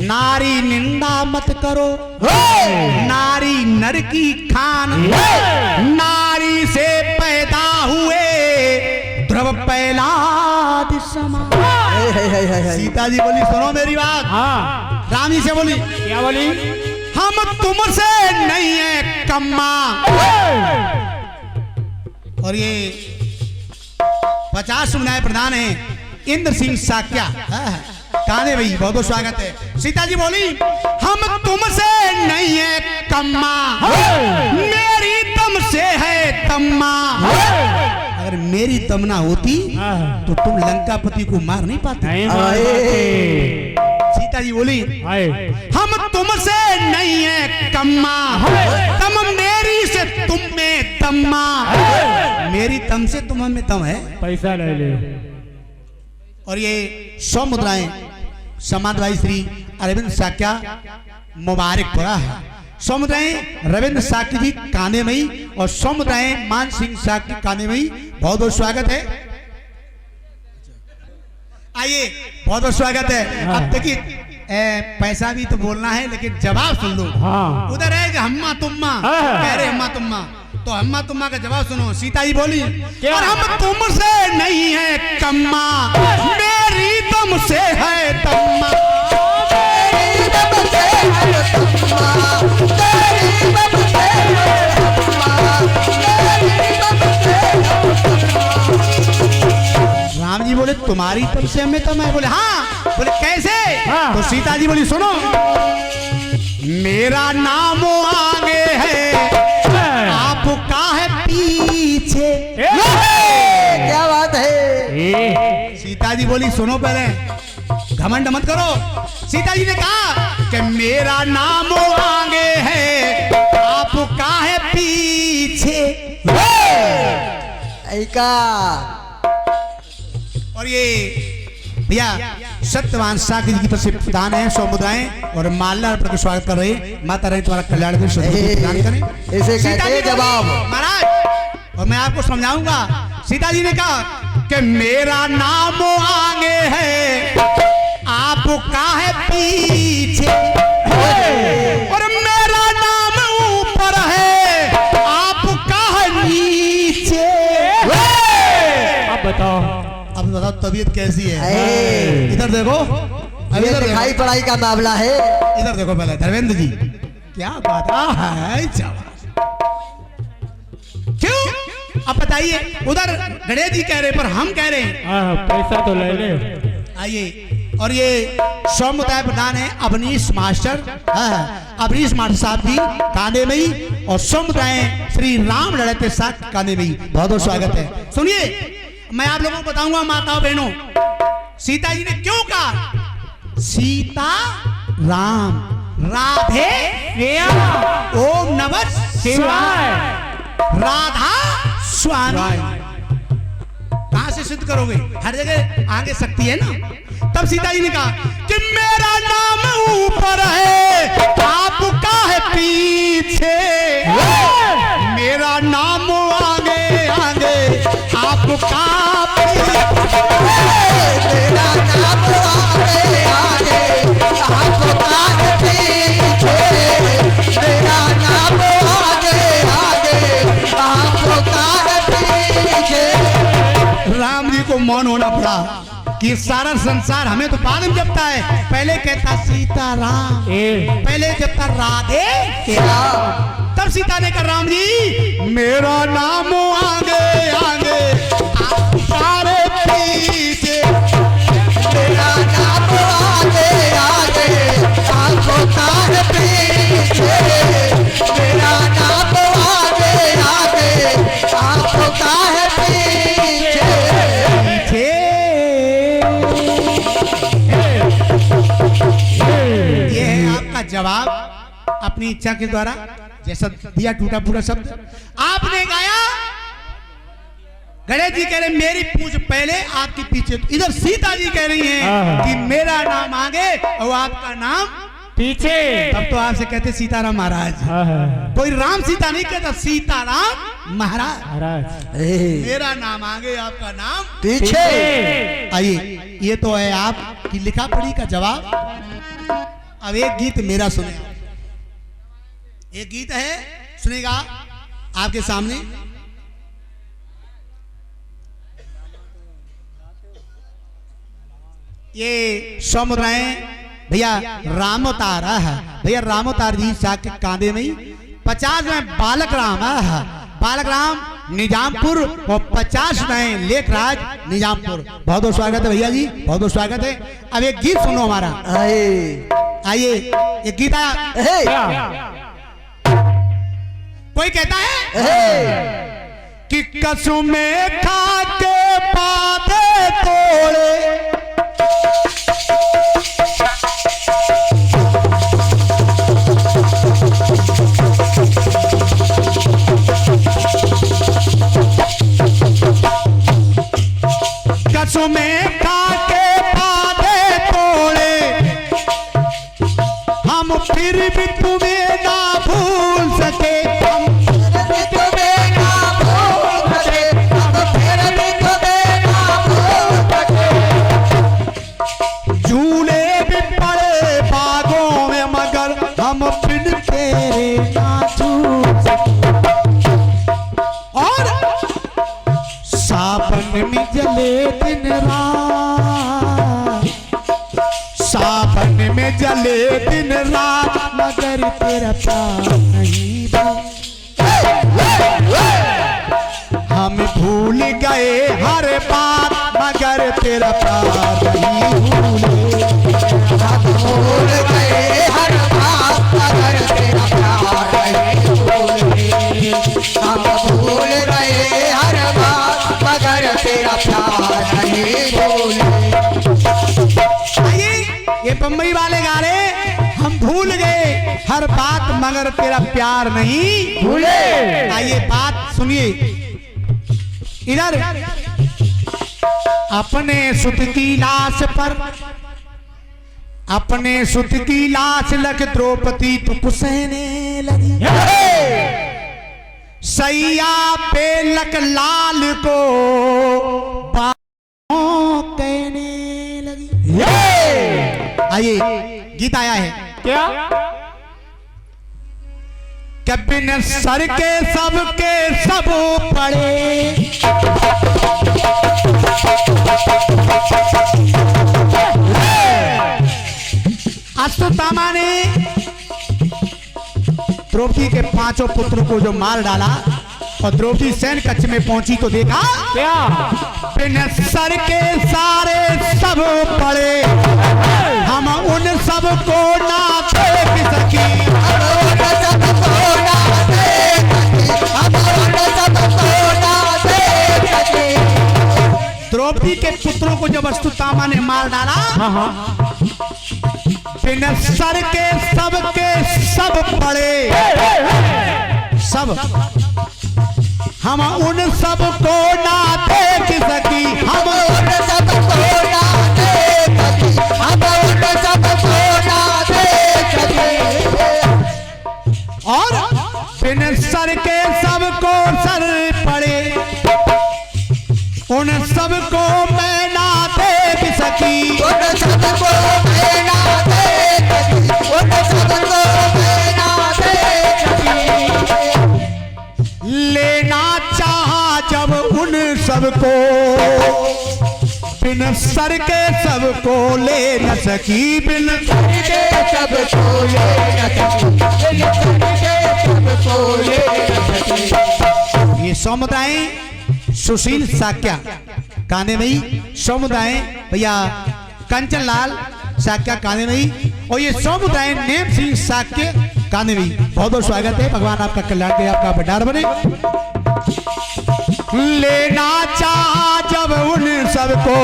नारी निंदा मत करो, नारी नर की खान, नारी से पैदा हुए ध्रुव प्रहलाद समान। सीता जी बोली, सुनो मेरी बात। राम जी से बोली, क्या बोली? हम तुमसे नहीं है कम्मा। और ये 50 सुनाए प्रधान है इंद्र सिंह साक्या, काने भाई बहुत बहुत स्वागत है। सीता जी बोली, हम तुमसे नहीं है कम्मा, मेरी तुमसे है तम्मा। अगर मेरी तमना होती तो तुम लंकापति को मार नहीं पाते। सीता जी बोली, हम तुमसे नहीं है कम्मा, तम मेरी से तुम में तम्मा। मेरी तम से तुम में तम है, पैसा ले ले। और ये 100 मुद्राएं समाज भाई श्री अरविंद साक्या मुबारक पड़ा है। 100 मुद्राएं रविंद्र साक्य जी काने में, और 100 मुद्राएं मान सिंह साक्य काने में। बहुत बहुत स्वागत है। आइए, बहुत बहुत स्वागत है। अब देखिए, पैसा भी तो बोलना है लेकिन जवाब सुन लो। उधर है कि हम्मा तुम्मा कह रहे, हम्मा तुम्मा, तो हम्मा तुम्मा का जवाब सुनो। सीता जी बोली, और हम तुमसे नहीं है कम्मा, मेरी तुमसे है तम्मा। मेरी तुमसे है तम्मा, तेरी तुमसे है तम्मा, मेरी तुमसे है तम्मा। राम जी बोले, तुम्हारी तुमसे हमें तम्मा है? बोले हाँ। बोले कैसे? तो सीता जी बोली, सुनो, मेरा नाम आगे है, आपका है पीछे। क्या बात है? सीता जी बोली, सुनो पहले, घमंड मत करो। सीता जी ने कहा कि मेरा नाम आगे है, आपका है पीछे। और ये भैया सत्यवान साक्य जी की तरफ से प्रदान है 100 मुद्राएं, और माल्या पर स्वागत कर रहे हैं। माता रानी तुम्हारा कल्याण करें, प्रदान करें। ऐसे कहते हैं जवाब। महाराज और मैं आपको समझाऊंगा। सीता जी ने कहा कि मेरा नाम आगे है, आपका है पीछे, और मेरा नाम ऊपर है, आपका है नीचे। अब बताओ, अब बताओ तबीयत कैसी है? इधर देखो, अब इधर लिखाई पढ़ाई का मामला है। इधर देखो पहले धर्मेंद्र जी, क्या बात है। क्यों अब बताइए, उधर गणेश जी कह रहे पर हम कह रहे हैं। हाँ, पैसा तो ले ले। आइए, और ये समुदाय प्रधान है अवनीश मास्टर, अवनीश मास्टर साहब जी कांदे में ही, और समुदाय श्री राम लड़ते साथ कांदे में ही। बहुत बहुत स्वागत है। सुनिए, मैं आप लोगों को बताऊंगा माताओं बहनों, सीता जी ने क्यों कहा सीता राम राधे ओम नमः शिवाय राधा स्वामी। कहां से सिद्ध करोगे? हर जगह आगे शक्ति है ना। तब सीता जी ने कहा कि मेरा नाम ऊपर है, आपका है पीछे, मेरा नाम आगे आगे, आपका मेरा नाम आगे आगे, आपका है पीछे, मेरा नाम आगे आगे, आपका है पीछे। राम जी को मौन होना पड़ा कि सारा संसार हमें तो बाद में जपता है। पहले कहता सीताराम, पहले जपता राधे, तब सीता ने कहा राम जी मेरा नाम आगे आगे, आप सारे पीछे, मेरा नाम आगे आगे, आपका है पीछे, मेरा नाम आगे आगे, आपका है पीछे। ये है आपका जवाब अपनी इच्छा के द्वारा, जैसा दिया टूटा पूरा शब्द आपने गाया। गणेश जी कह रहे मेरी पूछ पहले आपकी पीछे, इधर सीता जी कह रही हैं कि मेरा नाम आगे और आपका नाम पीछे। तब तो आपसे कहते सीताराम महाराज। कोई राम सीता नहीं कहता, सीताराम महाराज। मेरा नाम आगे आपका नाम पीछे। आइए, ये तो है आपकी लिखा पढ़ी का जवाब। अब एक गीत मेरा सुने, एक गीत है सुनेगा आपके सामने। ये समुदाय भैया रामोतार है, भैया रामोतार जी साहब के कांधे में 50 में बालक राम है, बालक राम निजामपुर, और 50 में लेखराज निजामपुर। बहुत बहुत स्वागत है भैया जी, बहुत बहुत स्वागत है। अब एक गीत सुनो हमारा, आइए एक गीत आया। कोई कहता है कि कसमें खा के पादे तोड़े, कसमें खा के पादे तोड़े, हम फिर भी तुम्हें ना भूल सके, झूले भी पड़े बागों में मगर हम फिर तेरे ना छूट सके, और सावन में जले दिन रात, सावन में जले दिन रात, मगर तेरा प्यार नहीं हम भूल गए हर बात, मगर तेरा प्यार नहीं भूले, भूल गए हर बात, मगर तेरा प्यार नहीं भूले, हम भूल गए हर बात, मगर तेरा प्यार नहीं भूले। आइए, ये बम्बई वाले गा रहे, हम भूल गए हर बात मगर तेरा प्यार नहीं भूले। आइए बात सुनिए इधर। अपने सुत की लाश पर, अपने सुत की लाश लग द्रौपदी तो कुसैने लगी, सैया पे लक लाल को बाहों कहने लगी। आइए गीत आया है क्या? कबिन सर के सबके सब पड़े, अश्वत्थामा ने द्रौपदी के 5 पुत्रों को जो मार डाला और द्रौपदी सैन्य कक्ष में पहुंची तो देखा क्या? बिन सर के सारे सब पड़े, हम उन सब को ना देख सकी, द्रौपदी के पुत्रों को जब अश्वत्थामा ने मार डाला, बिन सर के सब पड़े, सब हम उन सब को ना देख सकी, हम उन सब को ना देख सकी, हम उन सब को ना देख सकी, और बिन सर के सब को सर पड़े, उन सब को मैं ना देख सकी, उन सब को मैं ना देख सकी, उन सब को मैं ना देख सकी, लेना चाहा जब उन सबको, बिन सर के सबको ले न सकी, बिन सर के सबको ले न सकी, बिन सर के सबको ले न सकी। ये समुदाय सुशील साक्या काने में, समुदाय भैया कंचन लाल साक्या काने में, और ये समुदाय नेम सिंह साक्य काने में। बहुत बहुत स्वागत है, भगवान आपका कल्याण करे, आपका भंडार बने। लेना चाहा जब उन सबको,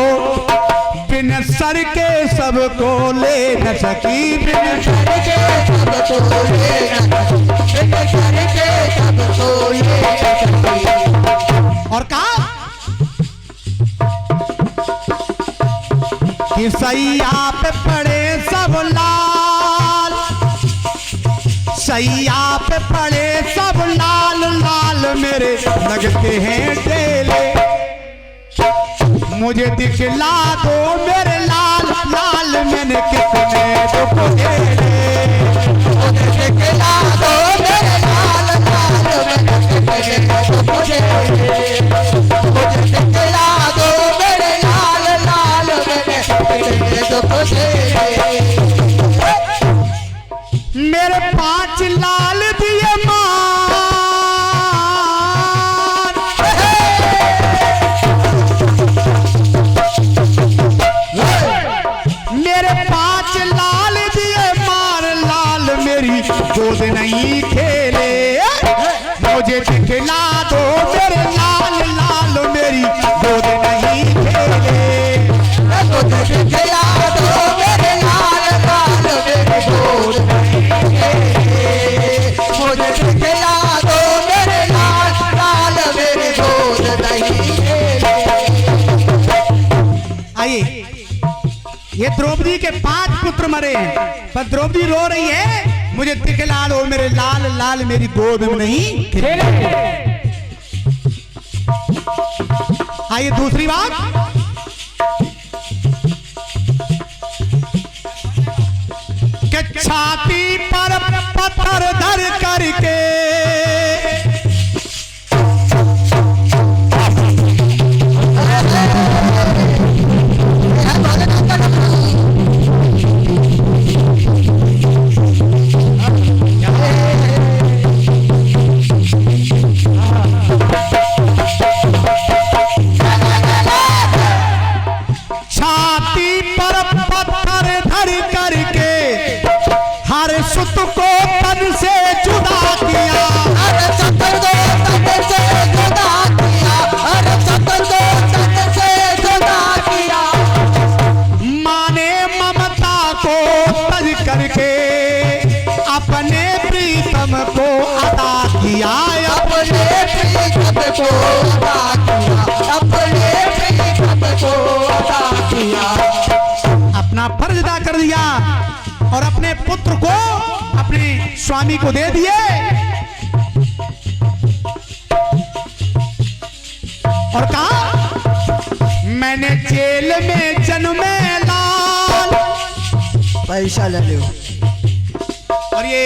बिन सर के सबको ले न सकी, बिन सर के सबको ले न सकी, बिन सर के सबको ले न सकी। और कहा कि सैया पे पड़े सब लाल, सैया पे पड़े सब लाल, लाल मेरे लगते हैं डेले, मुझे दिखला दो मेरे लाल, लाल मैंने कितने दुख झेले, मुझे दिखला दो मेरे लाल, लाल मैंने कितने दुख झेले, मुझे दिखला दो मेरे लाल, लाल मैंने कितने दुख झेले। मेरे 5 लाल दिए मान, मेरे 5 लाल दिए मार, लाल मेरी गोद नहीं खेले, मुझे दिखला दो मेरे लाल, लाल मेरी गोद नहीं खेले, मुझे दिखला दो मेरे लाल, लाल मेरी गोद नहीं खेले, मुझे दिखला दो मेरे लाल, लाल मेरी गोद नहीं खेले। आइए, ये द्रौपदी के 5 पुत्र मरे हैं, पर द्रौपदी रो रही है, मुझे दिखला दो मेरे लाल, लाल मेरी गोद में नहीं खेले। आइए दूसरी बात, कि छाती पर पत्थर धर करके, छाती पर पत्थर धर करके हर सुत को तन से जुदा किया, हर सुत को तन से जुदा किया, हर सुत को तन से जुदा किया, माने ममता को तज करके अपने प्रीतम को अदा किया, अपने प्रीतम को अदा किया, अपने प्रीतम को अदा किया, अपना फर्ज अदा कर दिया और अपने पुत्र को अपने स्वामी को दे दिए। और कहा मैंने जेल में जन्मे लाल। पैसा ले लो। और ये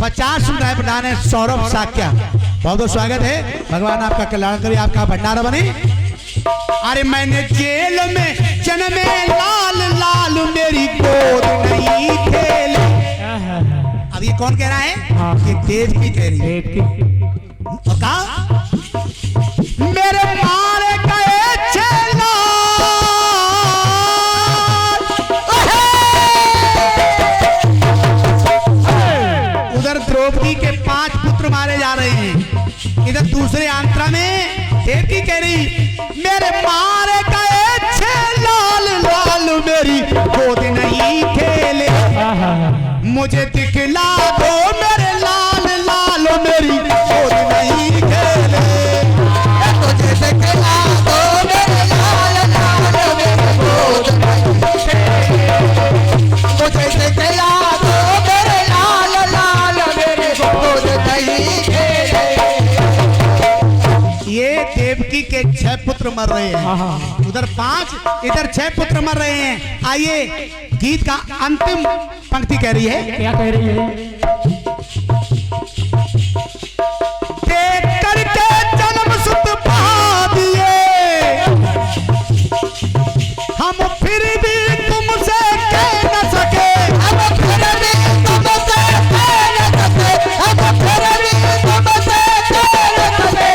50 रुपए प्रदान है सौरभ साक्या, बहुत बहुत स्वागत है। भगवान आपका कल्याण करे, आपका भंडारा बने। अरे मैंने जेल में जन्मे लाल, लाल मेरी गोद नहीं खेले। अब ये कौन कह रहा है? ये देव की कह रही है। और कहा मेरे मारे गए छह लाल। उधर द्रौपदी के 5 पुत्र मारे जा रहे हैं, इधर दूसरे आंतरा में देवकी कह रही मेरे मारे गए छह लाल, लाल मेरी गोद नहीं खेले। मुझे दिखला दो मेरे लाल, लाल मेरी गोद नहीं खेले। मुझे दिखला दो मेरे लाल, लाल मेरी गोद नहीं खेले। मुझे दिखला दो मेरे लाल, लाल मेरी गोद नहीं खेले। ये देवकी के 6 पुत्र मर रहे हैं, उधर 5, इधर 6 पुत्र मर रहे हैं। आइए गीत का अंतिम पंक्ति कह रही है, क्या कह रही है? देख करके जन्म सुत पा दिए हम, फिर भी तुमसे कह न सके। हम फिर भी तुमसे कह न सके। हम फिर भी तुमसे कह न सके।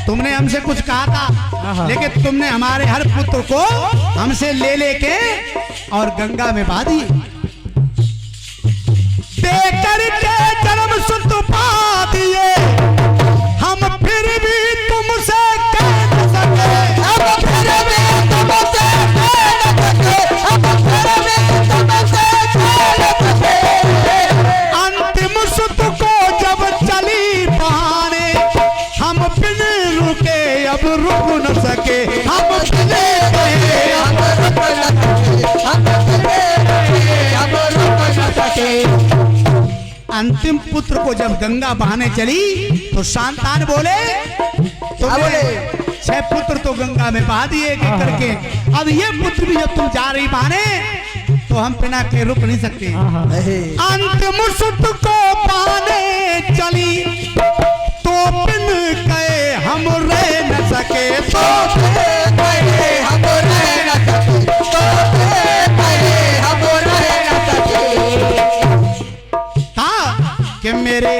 तुमने हमसे कुछ कहा था, लेकिन तुमने हमारे हर पुत्र को हमसे ले लेके और गंगा में बहा दी। देख करके जन्म सुत पा दिए हम, फिर भी तुमसे कह न सके। हम फिर भी तुमसे कह न सके। हम फिर भी तुमसे कह न सके। अंतिम सुत को जब चली बहाने हम बिन रुके अब रुक न सके। हम बिन गए हम रुक न सके। हम रुक न सके। अंतिम पुत्र को जब गंगा बहाने चली तो शांतान बोले, तुमने 6 पुत्र तो गंगा में बहा दिए एक एक करके, अब ये पुत्र भी जब तुम जा रही बहाने तो हम बिना के रुक नहीं सकते। अंतिम सुत को पाने चली तो बिन गए हम रह न सके। तो गए हम रह न सके। तो गए हम रह न सके। कि मेरे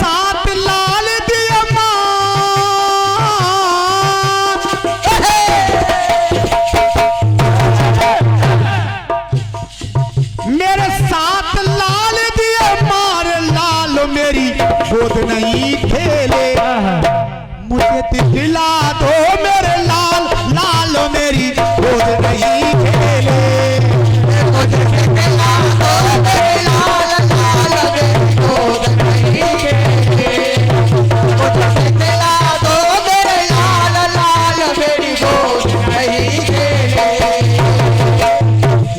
साथ लाल दिया मां, मेरे साथ लाल दिया मार, लाल मेरी गोद नहीं खेले। मुझे दिखला दो मेरे लाल, लाल मेरी गोद नहीं खेले। मुझे दिखला दो मेरे लाल, लाल मेरी गोद नहीं खेले। मुझे दिखला दो मेरे लाल, लाल मेरी गोद नहीं खेले।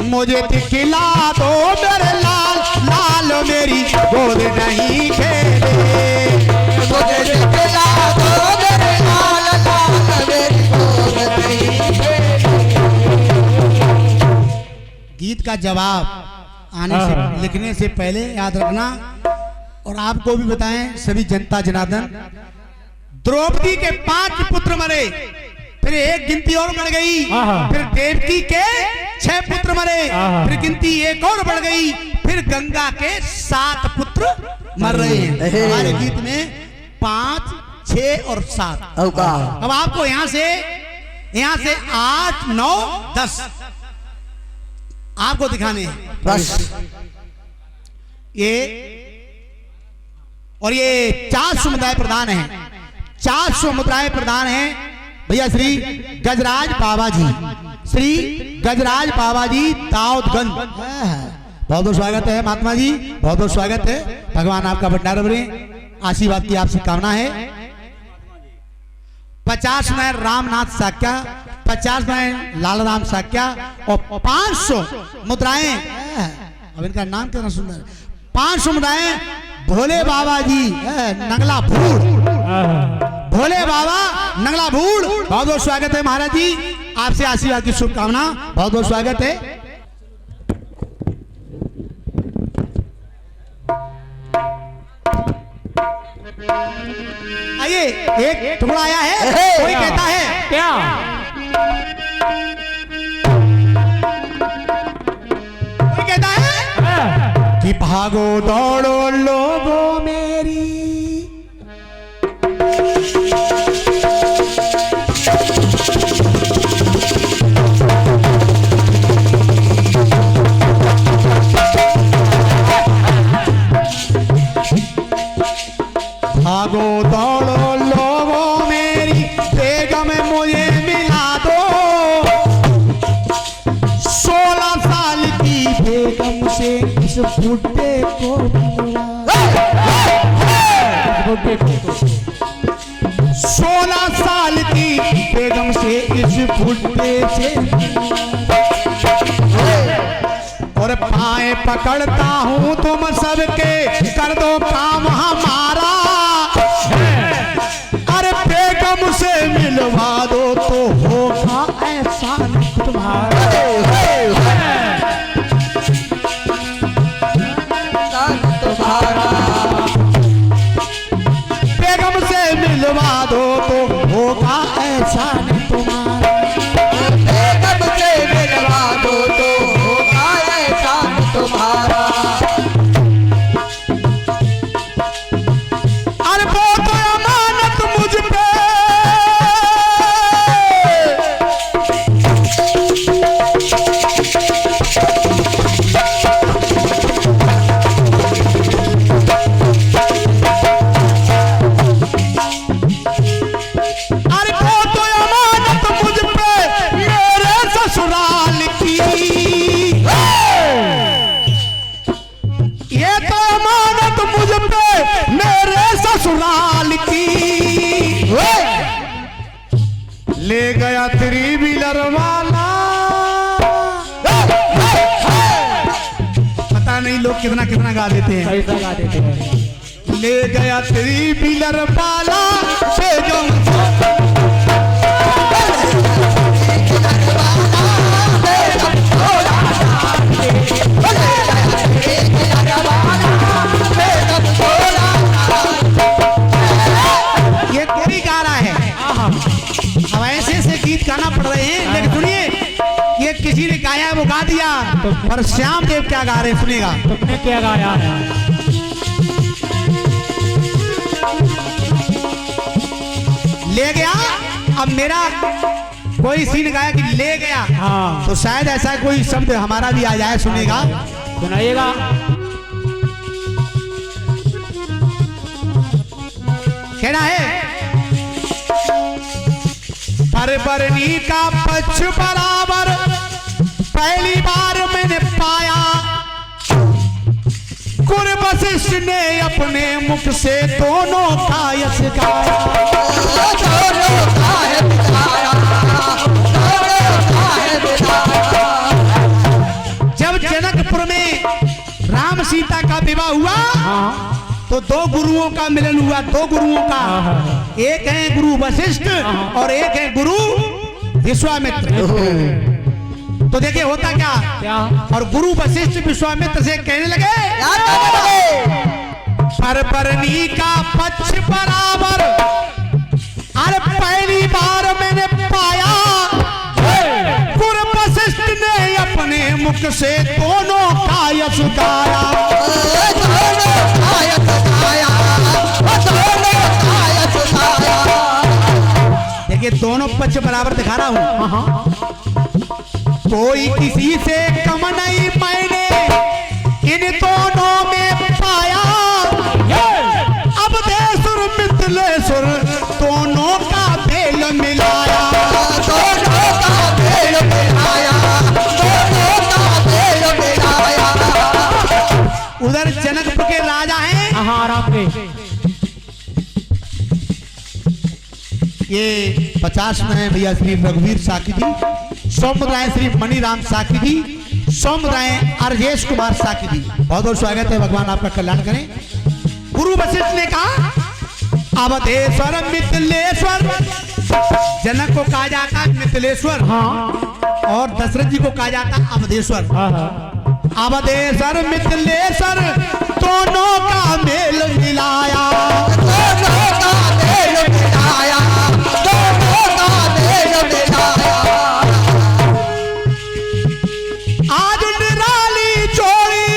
मुझे दिखला दो मेरे लाल, लाल मेरी गोद नहीं खेले। मुझे दिखला दो मेरे लाल, लाल मेरी गोद नहीं खेले। गीत का जवाब आने से लिखने से पहले याद रखना, और आपको भी बताएं सभी जनता जनार्दन, द्रौपदी के 5 पुत्र मरे, फिर एक गिनती और बढ़ गई, फिर देवकी के 6 पुत्र मरे, फिर गिनती एक और बढ़ गई, फिर गंगा के 7 पुत्र मर रहे हैं। हमारे गीत में 5, 6 और 7। अब आपको यहां से 8, 9, 10 आपको दिखाने हैं बस। ये, और ये 400 मुद्राएं प्रदान हैं, 400 मुद्राएं प्रदान हैं भैया श्री गजराज बाबा जी, श्री गजराज बाबा जी दाऊदगंज। बहुत बहुत स्वागत है महात्मा जी, बहुत बहुत स्वागत है। भगवान आपका भंडारा भरे, आशीर्वाद की आपसे कामना है। 50 में रामनाथ साक्या, 50 में लाल राम साक्या, और 500 मुद्राएं, अब इनका नाम कितना सुंदर, 500 मुद्राएं भोले बाबा जी नगला फूल। भोले बाबा नंगला भूड़, बहुत बहुत स्वागत है महाराज जी, आपसे आशीर्वाद की शुभकामना, बहुत बहुत स्वागत है। आइए, एक टुकड़ा आया है, कोई कहता है क्या कोई कहता है कि भागो दौड़ो लोगों मेरी, भागो दौड़ो लोगों मेरी, बेगम मुझे मिला दो, 16 साल की बेगम से इस बुड्ढे को मिला, 16 साल की बेगम से इस बुड्ढे से, और पाए पकड़ता हूँ तुम सबके, कर दो काम हमारा, अरे बेगम से मिलवा दो तो होगा ऐसा तुम्हारा, बेगम से मिलवा दो तो होगा ऐसा तुम्हारा, बेगम से मिलवा दो तो होगा ऐसा तुम्हारा। अरे वो तो अमानत मुझ पे, अरे वो तो अमानत मुझ पे मेरे ससुराल की, ये तो अमानत मुझ पे मेरे ससुराल की, ले गया 3 व्हीलर वाला, पता नहीं लोग कितना कितना गा देते हैं, कैसा गा देते हैं। ले गया 3 व्हीलर वाला, बेगम ये कोई गा रहा है, अब ऐसे गीत गाना पड़ रहे हैं, लेकिन सुनिए ये किसी ने गाया है वो गा दिया, पर श्याम देव क्या गा रहे हैं सुनेगा। तुमने क्या गाया है? ले गया, अब मेरा कोई सीन गाया कि ले गया, हाँ। तो शायद ऐसा कोई शब्द हमारा भी आ जाए, सुनेगा। सुनाइएगा। कहना है परबरनी का पक्ष बराबर पहली बार मैंने पाया, गुरु वशिष्ठ ने अपने मुख से दोनों का यश गाया, दोनों का है बिताया, दोनों का है बिताया। जब जनकपुर में राम सीता का विवाह हुआ तो 2 गुरुओं का मिलन हुआ, 2 गुरुओं का, एक है गुरु वशिष्ठ और एक है गुरु विश्वामित्र। तो देखिए होता क्या, और गुरु वशिष्ठ विश्वामित्र से कहने लगे परबरनी का पक्ष बराबर, अरे पहली बार मैंने पाया, गुरु वशिष्ठ ने अपने मुख से दोनों का यश गाया, दोनों का यश गाया, दोनों का यश गाया। देखिए दोनों पक्ष बराबर दिखा रहा हूं, कोई किसी से कम नहीं मैंने इन दोनों में पाया, अब देसुर मिथिलेश्वर दोनों का भेल मिलाया, दोनों का भेल मिलाया, दोनों का भेल मिलाया। उधर जनकपुर के राजा हैं, आराम पे ये 50 में है भैया श्री रघुवीर साकी जी, सौम्यराय श्री मणिराम साकी जी, सौम्यराय अर्जेश कुमार साकी जी, बहुत बहुत स्वागत है, भगवान आपका कल्याण करें। गुरु वशिष्ठ ने कहा अवधेश्वर मिथिलेश्वर, जनक को कहा जाता मिथिलेश्वर, और दशरथ जी को कहा जाता अवधेश्वर। अवधेश्वर मिथिलेश्वर दोनों का मेल मिलाया, दोनों का मेल मिलाया, दोनों का मेल मिलाया। आज निराली जोड़ी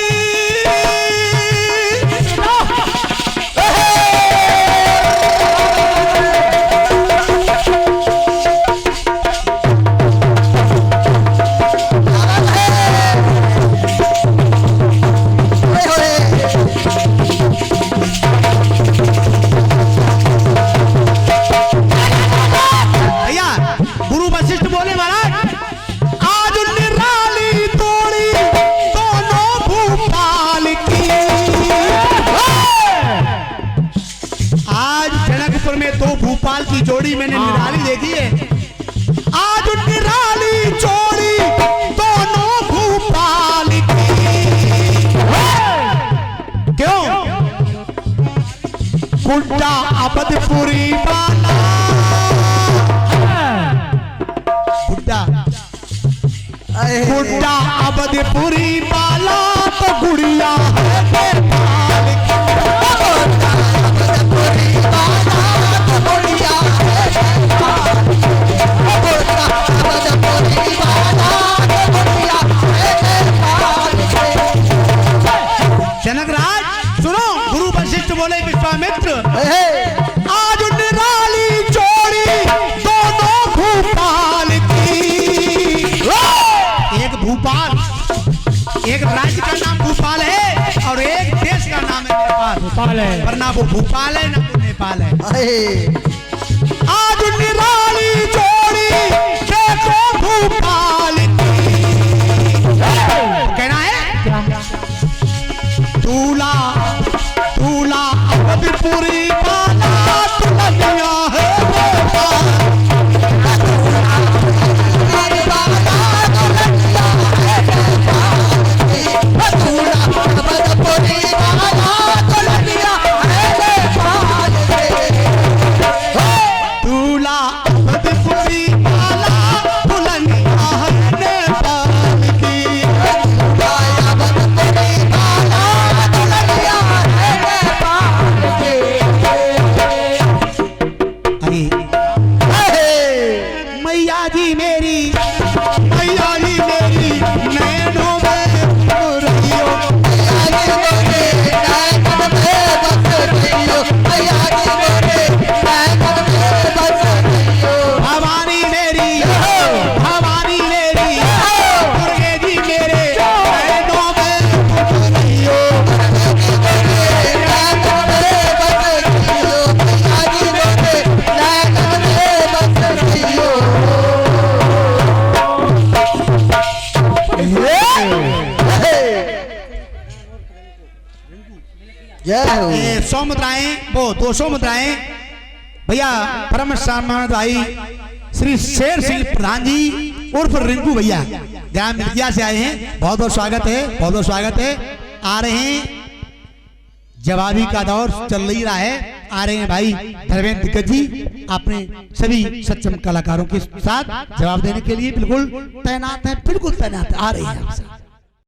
भोपाल की जोड़ी मैंने निराली देखी है। आज निराली जोड़ी दोनों भोपाल की। क्यों? बुड्ढा अबदपुरी वाला, बुड्ढा अबदपुरी वाला तो गुड़िया है नेपाल की। जनक राज सुनो, गुरु वशिष्ठ बोले विश्वामित्र, आज निराली जोड़ी दोनों भोपाल की। एक भोपाल, एक राज्य का नाम भोपाल है और एक देश का नाम है नेपाल है, पर ना वो भोपाल है ना वो नेपाल है। आज निराली जोड़ी देखो भोपाल की। कहना है दूल्हा दूल्हा अवधपुरी वाला दुल्हनिया है भोपाल। ये 100 मुद्राएं, वो 200 मुद्राएं भैया परम सम्मानित भाई श्री शेर सिंह प्रधान जी उर्फ रिंकू भैया ग्राम मिर्गिया से आए हैं। बहुत बहुत स्वागत है, बहुत बहुत स्वागत है। आ रहे हैं, जवाबी का दौर चल ही रहा है। आ रहे हैं भाई धर्मेंद्र दिग्गज जी अपने सभी सक्षम कलाकारों के साथ जवाब देने के लिए बिल्कुल तैनात है, बिल्कुल तैनात है। आ रहे हैं।